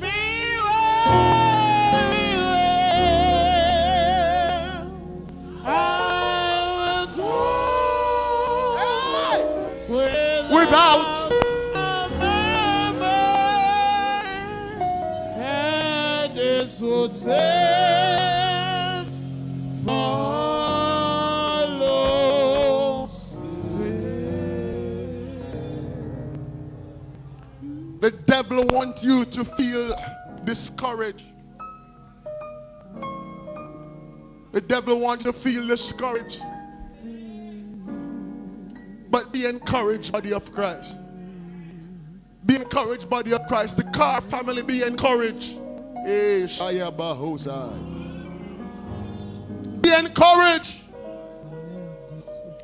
me where He will. I will go Without and His footsteps follow the devil wants you to feel discouraged. The devil wants you to feel discouraged. But be encouraged, body of Christ. Be encouraged, body of Christ. The Carr family, be encouraged. Be encouraged.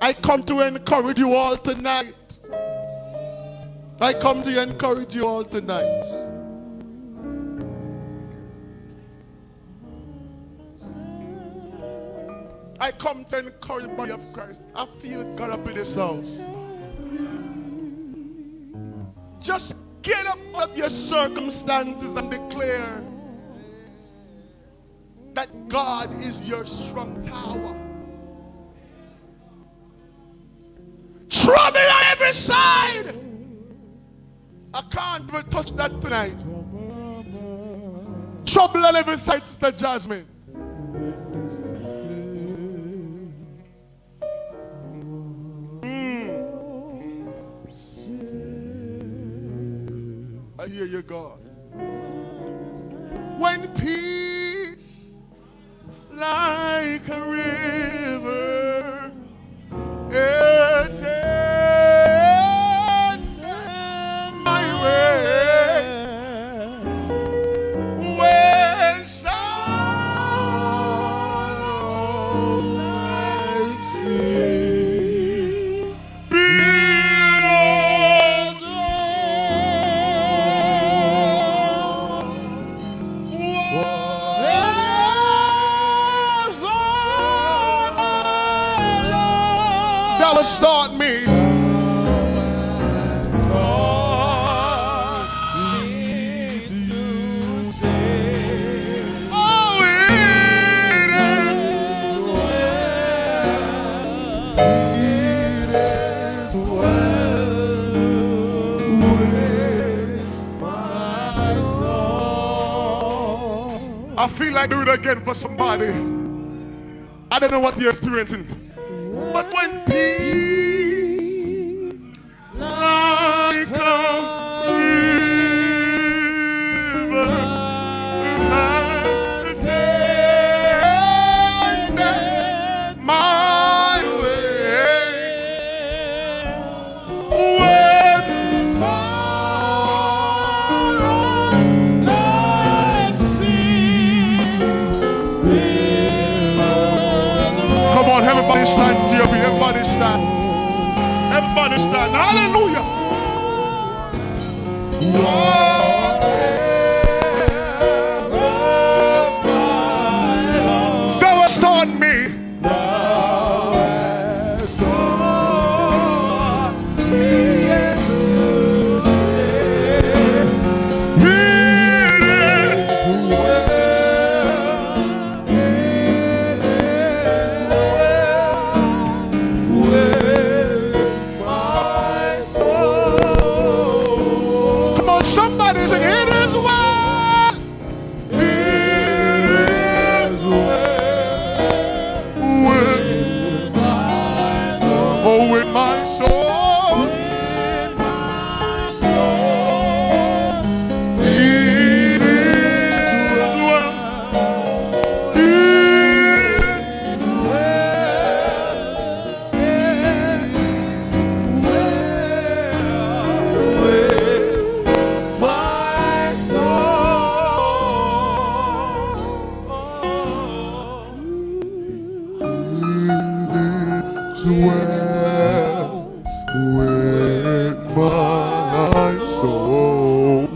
I come to encourage you all tonight. I come to encourage you all tonight. I come to encourage the body of Christ. I feel God up in this house. Just get up out of your circumstances and declare that God is your strong tower. Trouble on every side. I can't even touch that tonight. Trouble on every side, Sister Jasmine. I hear you, God. When peace like a river attend my way, when sorrow like sea billows that will start me. Oh, it is I feel like doing it again for somebody. I don't know what you're experiencing. But when peace like a river attended my way, when sorrow like sea billows. Come on, everybody stand to your feet. Everybody stand. Everybody stand. Hallelujah. That was taught me. Come on, somebody well with my soul.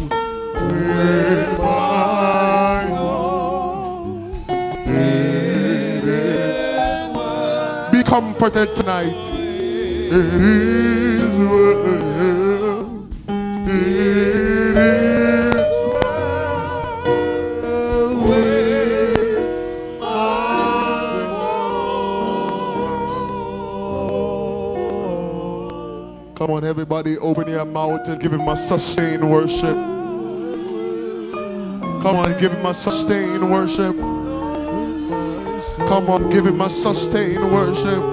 With my soul. It is well. Be comforted tonight. It is well. It is well with my soul. Come on, everybody, open your mouth and give him a sustained worship. Come on, give him a sustained worship. Come on, give him a sustained worship.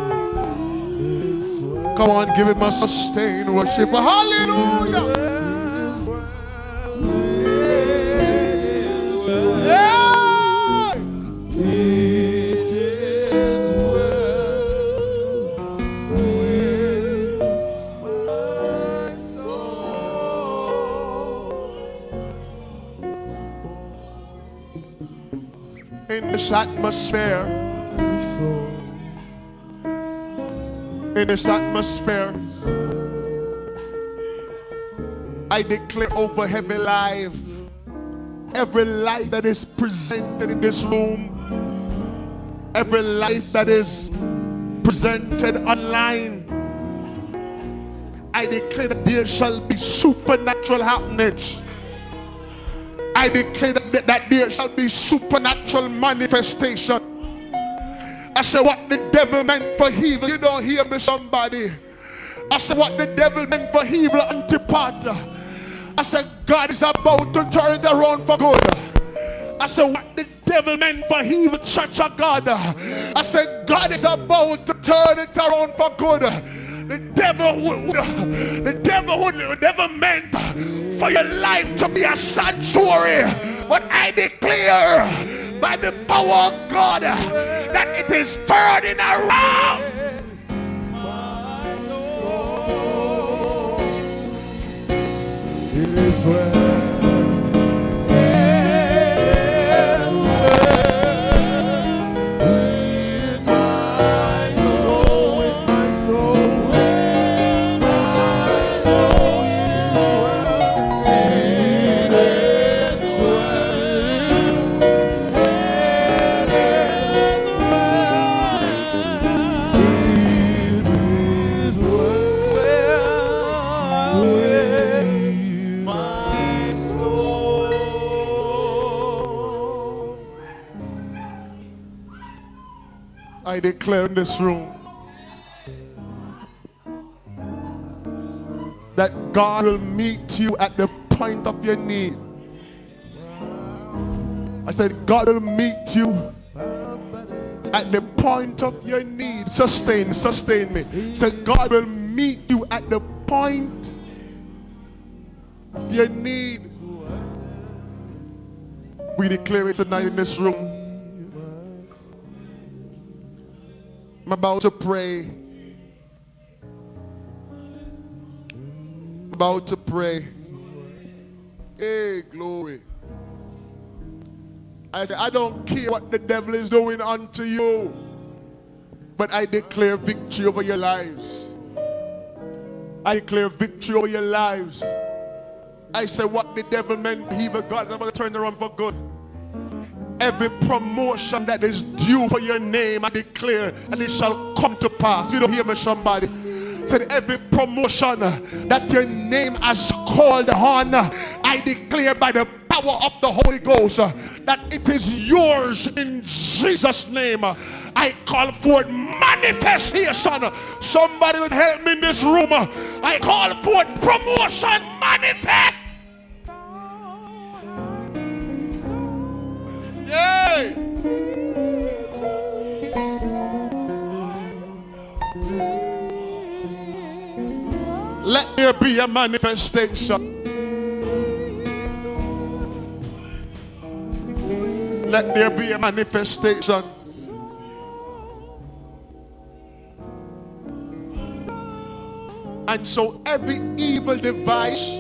Come on, give him a sustained worship. Hallelujah. Yeah. It is well with my soul. In this atmosphere, in this atmosphere, I declare over every life that is presented in this room, every life that is presented online, I declare that there shall be supernatural happenings. I declare that there shall be supernatural manifestation. I said what the devil meant for evil, you don't hear me, somebody. I said what the devil meant for evil, Antipater, I said God is about to turn it around for good. I said what the devil meant for evil, Church of God, I said God is about to turn it around for good. The devil would never meant for your life to be a sanctuary, but I declare by the power of God that it is turning around. It is well. I declare in this room that God will meet you at the point of your need. I said God will meet you at the point of your need. Sustain me. I said God will meet you at the point of your need. We declare it tonight in this room. I'm about to pray. About to pray. Hey, glory. I say, I don't care what the devil is doing unto you, but I declare victory over your lives. I declare victory over your lives. I say, what the devil meant for evil, God is about to turn around for good. Every promotion that is due for your name, I declare, and it shall come to pass. You don't hear me, somebody? Said every promotion that your name has called on, I declare by the power of the Holy Ghost that it is yours in Jesus' name. I call forth manifestation. Somebody would help me in this room. I call forth promotion, manifest. Yay! Let there be a manifestation. Let there be a manifestation. And so every evil device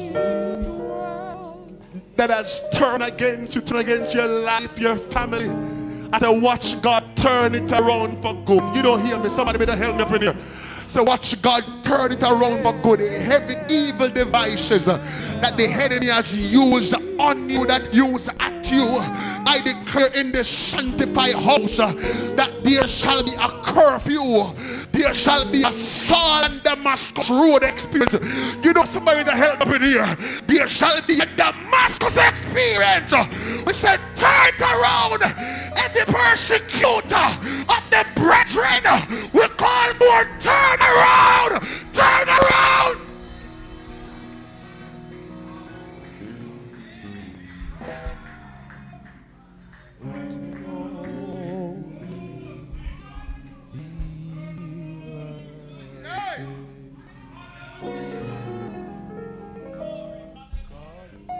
that has turned against you, turned against your life, your family, I say watch God turn it around for good. You don't hear me? Somebody better help me up in here. So watch God turn it around for good. Heavy evil devices that the enemy has used on you, that used at you, I declare in this sanctified house that there shall be a curfew. There shall be a Saul and Damascus road experience. You know somebody that help up in here. There shall be a Damascus experience. We said turn it around. And the persecutor of the brethren, we call for turn around. Turn around.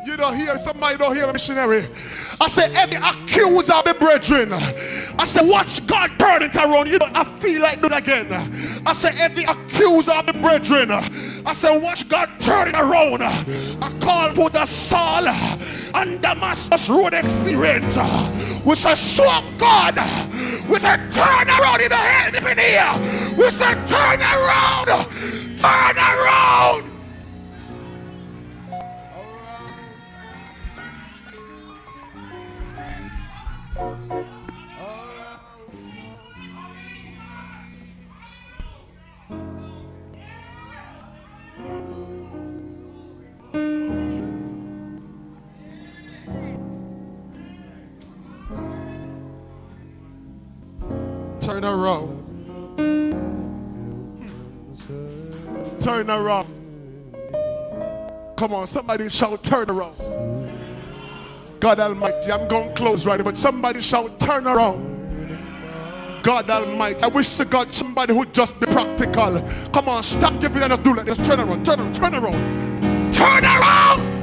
You don't hear, somebody don't hear a missionary. I say every accuser of the brethren. I say watch God turn it around. You know, I feel like doing it again. I say every accuser of the brethren. I say watch God turn it around. I call for the Saul and Damascus road experience. We say show up God. We say turn around in the head in here. We say turn around. Turn around. Turn around. Turn around. Come on, somebody shout turn around. God Almighty, I'm going to close right now, but somebody shout turn around. God Almighty, I wish to God somebody who just be practical. Come on, stop giving and just do like this. Turn around, turn around, turn around. Turn around!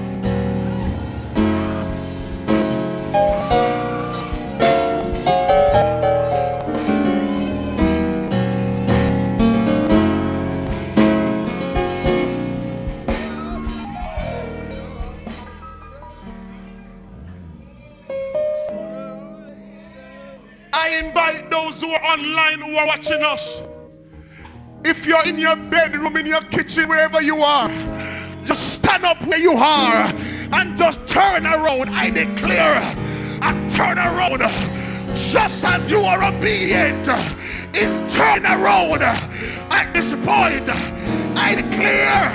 I invite those who are online, who are watching us. If you're in your bedroom, in your kitchen, wherever you are, just stand up where you are and just turn around. I declare a turn around. Just as you are obedient in turn around at this point, I declare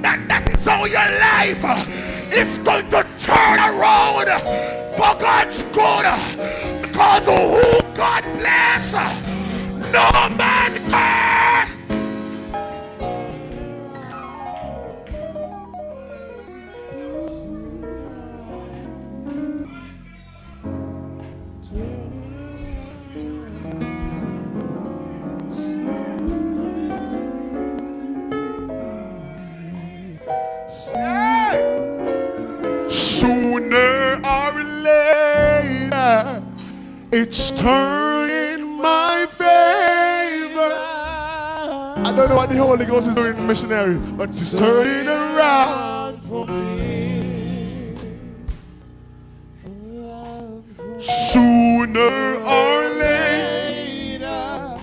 that that is how your life is going to turn around for God's good. Because who God bless, no man curse. Sooner or later, it's turning my favor. I don't know what the Holy Ghost is doing, missionary, but it's turning around for me. Sooner or later,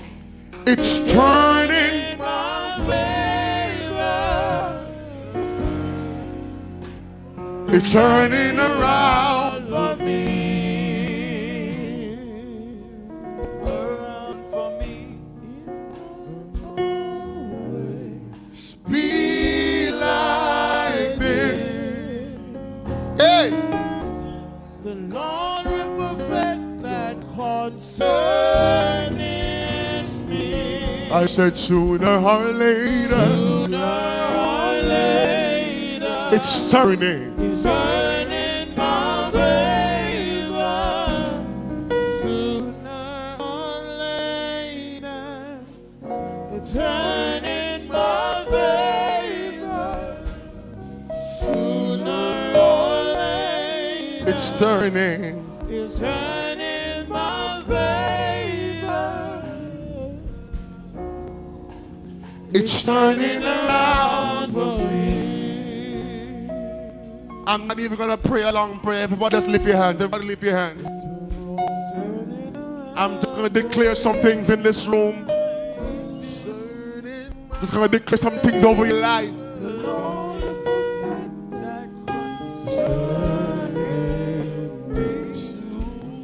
it's turning my favor. It's turning around for me. The Lord will perfect that concerning me. I said sooner or later, it's turning. It's turning my favor. Sooner or later, it's turning my favor. Sooner or later, It's turning. it's turning my favor. It's turning around. For me. I'm not even gonna pray a long prayer. Everybody just lift your hand. Everybody lift your hand. I'm just gonna declare some things in this room. Just gonna declare some things over your life.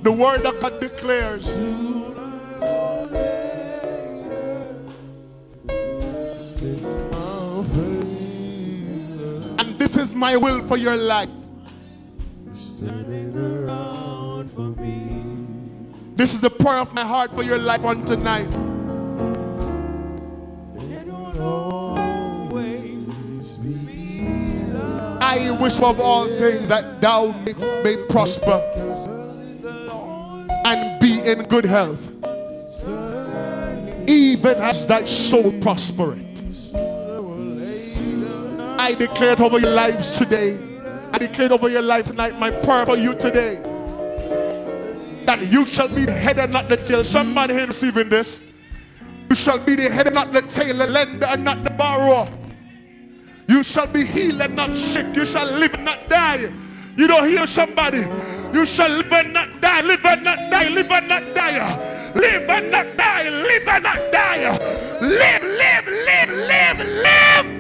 The word that God declares. And this is my will for your life. This is the prayer of my heart for your life on tonight. I wish above all things that thou may prosper and be in good health, even as thy soul prospereth. I declare it over your lives today. I declare it over your life tonight. My prayer for you today, that you shall be the head and not the tail. Somebody here receiving this. You shall be the head and not the tail, the lender and not the borrower. You shall be healed and not sick. You shall live and not die. You don't hear somebody. You shall live and not die. Live and not die. Live and not die. Live and not die. Live and not die. Live, live, live, live, live.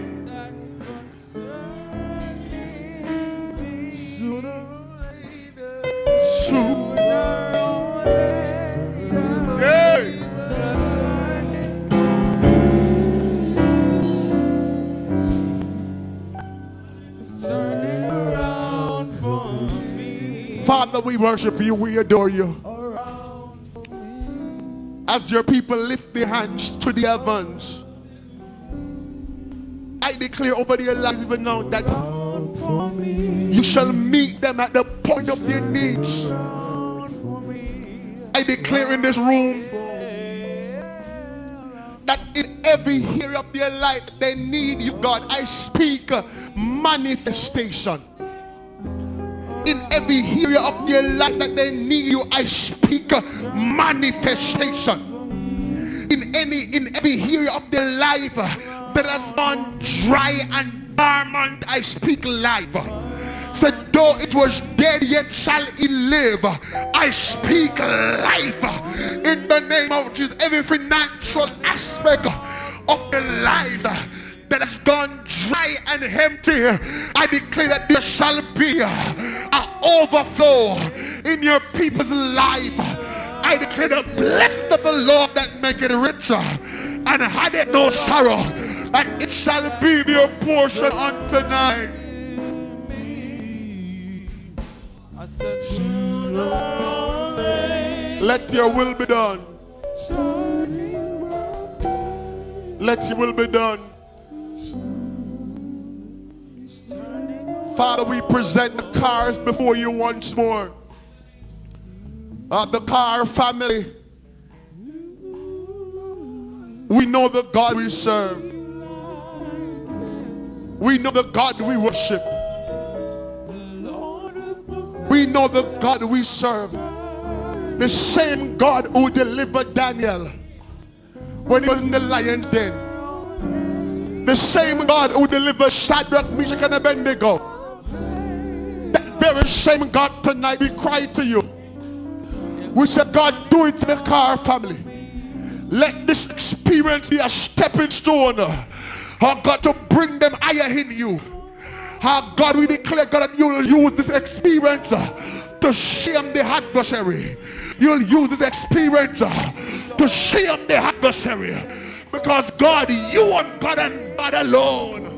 Father, we worship you, we adore you. As your people lift their hands to the heavens, I declare over their lives even now that you shall meet them at the point of their needs. I declare in this room that in every area of their life they need you, God. I speak manifestation. In every area of their life that they need you, I speak manifestation. In every area of their life that has gone dry and dormant, I speak life. So though it was dead, yet shall it live. I speak life in the name of Jesus. Every financial aspect of their life that has gone dry and empty, I declare that there shall be an overflow in your people's life. I declare the blessing of the Lord that maketh richer and addeth no sorrow, and it shall be your portion on tonight. Let your will be done. Let your will be done. Father, we present the cars before you once more. The Carr family. We know the God we serve. We know the God we worship. We know the God we serve. The same God who delivered Daniel when he was in the lion's den. The same God who delivered Shadrach, Meshach, and Abednego. That very same God tonight, we cry to you. We said, God, do it for the Carr family. Let this experience be a stepping stone, oh God, to bring them higher in you. Oh God, we declare, God, that you will use this experience to shame the adversary. You'll use this experience to shame the adversary. Because God, you are God and God alone.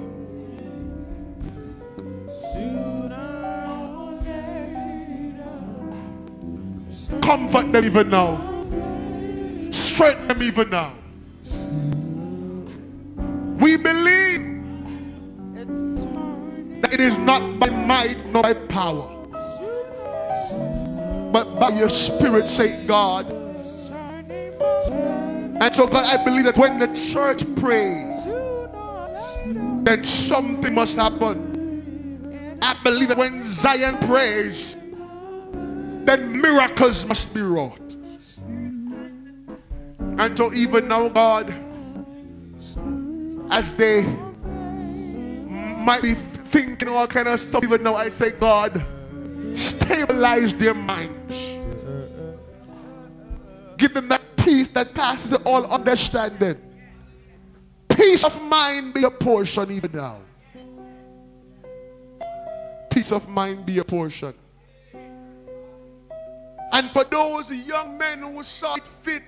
Comfort them even now. Strengthen them even now. We believe that it is not by might nor by power, but by your spirit, say God. And so God, I believe that when the church prays, then something must happen. I believe that when Zion prays, then miracles must be wrought. And so even now, God, as they might be thinking all kind of stuff, even now I say, God, stabilize their minds. Give them that peace that passes all understanding. peace of mind be a portion even now. Peace of mind be a portion. And for those young men who saw it fit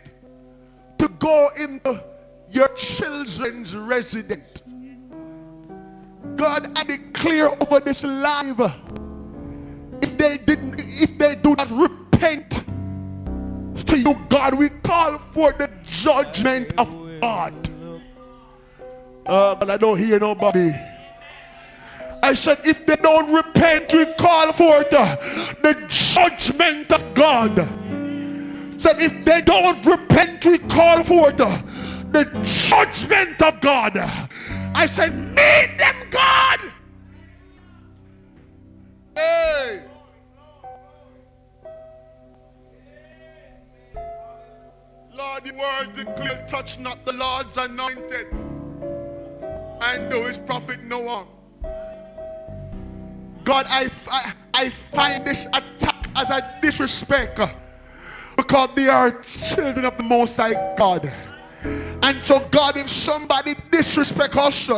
to go into your children's residence, God, I declare over this life, if they do not repent to you, God, we call for the judgment of God. But I don't hear nobody. I said, if they don't repent, we call for the judgment of God. Said, if they don't repent, we call for the judgment of God. I said, meet them, God. Hey. Lord, the word declared, touch not the Lord's anointed, and do his prophet no harm. God, I find this attack as a disrespect, because they are children of the Most High God. And so God, if somebody disrespect us,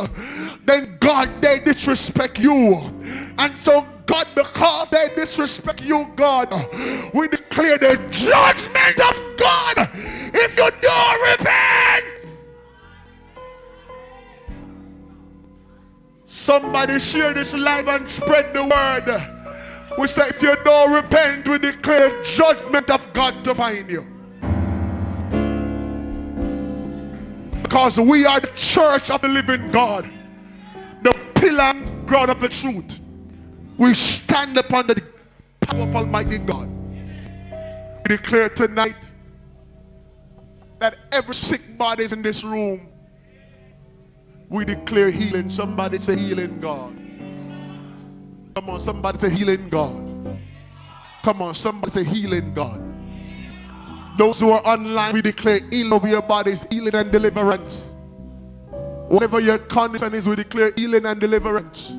then God, they disrespect you. And so God, because they disrespect you, God, we declare the judgment of God if you don't repent. Somebody share this live and spread the word. We say, if you don't repent, we declare judgment of God to find you. Because we are the church of the living God, the pillar and ground of the truth. We stand upon the powerful Almighty God. We declare tonight that every sick body is in this room. We declare healing. Somebody say healing God. Come on, somebody say healing God. Come on, somebody say healing God. Those who are online, we declare healing over your bodies, healing and deliverance. Whatever your condition is, we declare healing and deliverance.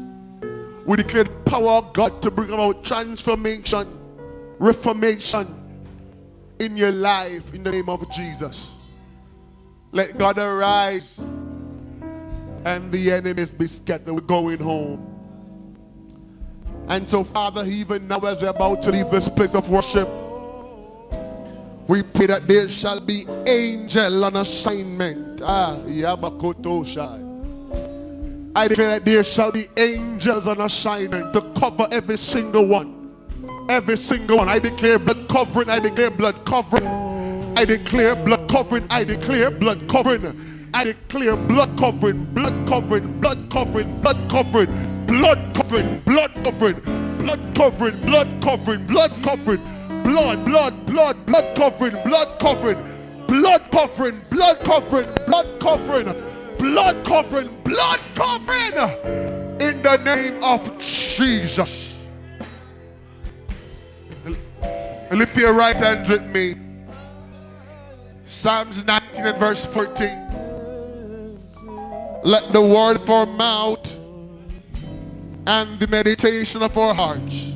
We declare the power of God to bring about transformation, reformation in your life in the name of Jesus. Let God arise and the enemies be scattered. We're going home. And so, Father, even now as we're about to leave this place of worship, we pray that there shall be angel on assignment. I declare that there shall be angels on assignment to cover every single one. Every single one. I declare blood covering. I declare blood covering. I declare blood covering. I declare blood covering. I declare blood covering. Blood covering. Blood covering. Blood covering. Blood covering. Blood covering. Blood covering. Blood covering. Blood covering. Blood covering, blood covering, blood covering, blood covering, blood covering, blood covering, blood covering, in the name of Jesus. Lift your right hand with me. Psalms 19 and verse 14. Let the word of our mouth and the meditation of our hearts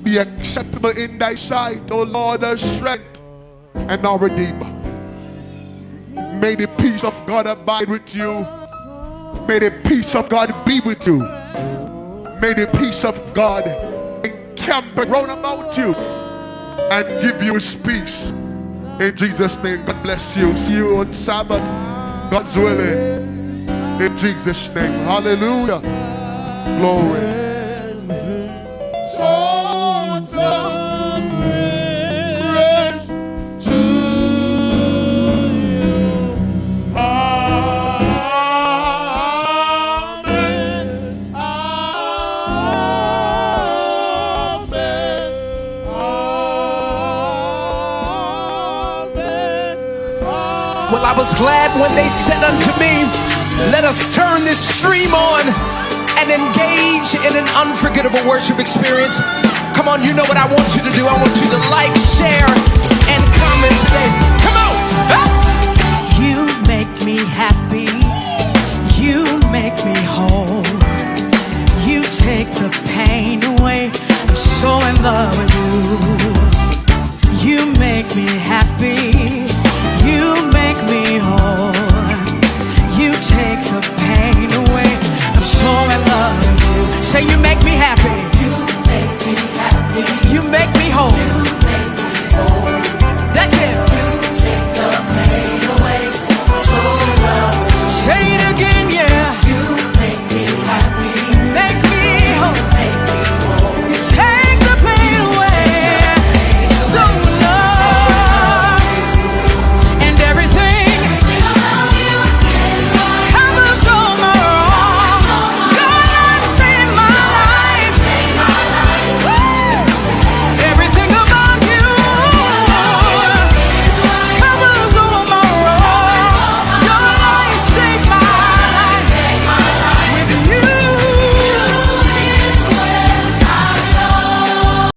be acceptable in thy sight, O Lord, our strength and our Redeemer. May the peace of God abide with you. May the peace of God be with you. May the peace of God encamp around about you and give you his peace. In Jesus' name, God bless you. See you on Sabbath, God's willing. In Jesus' name, hallelujah. Glory. Well, I was glad when they said unto me, let us turn this stream on and engage in an unforgettable worship experience. Come on, you know what I want you to do. I want you to like, share, and comment today.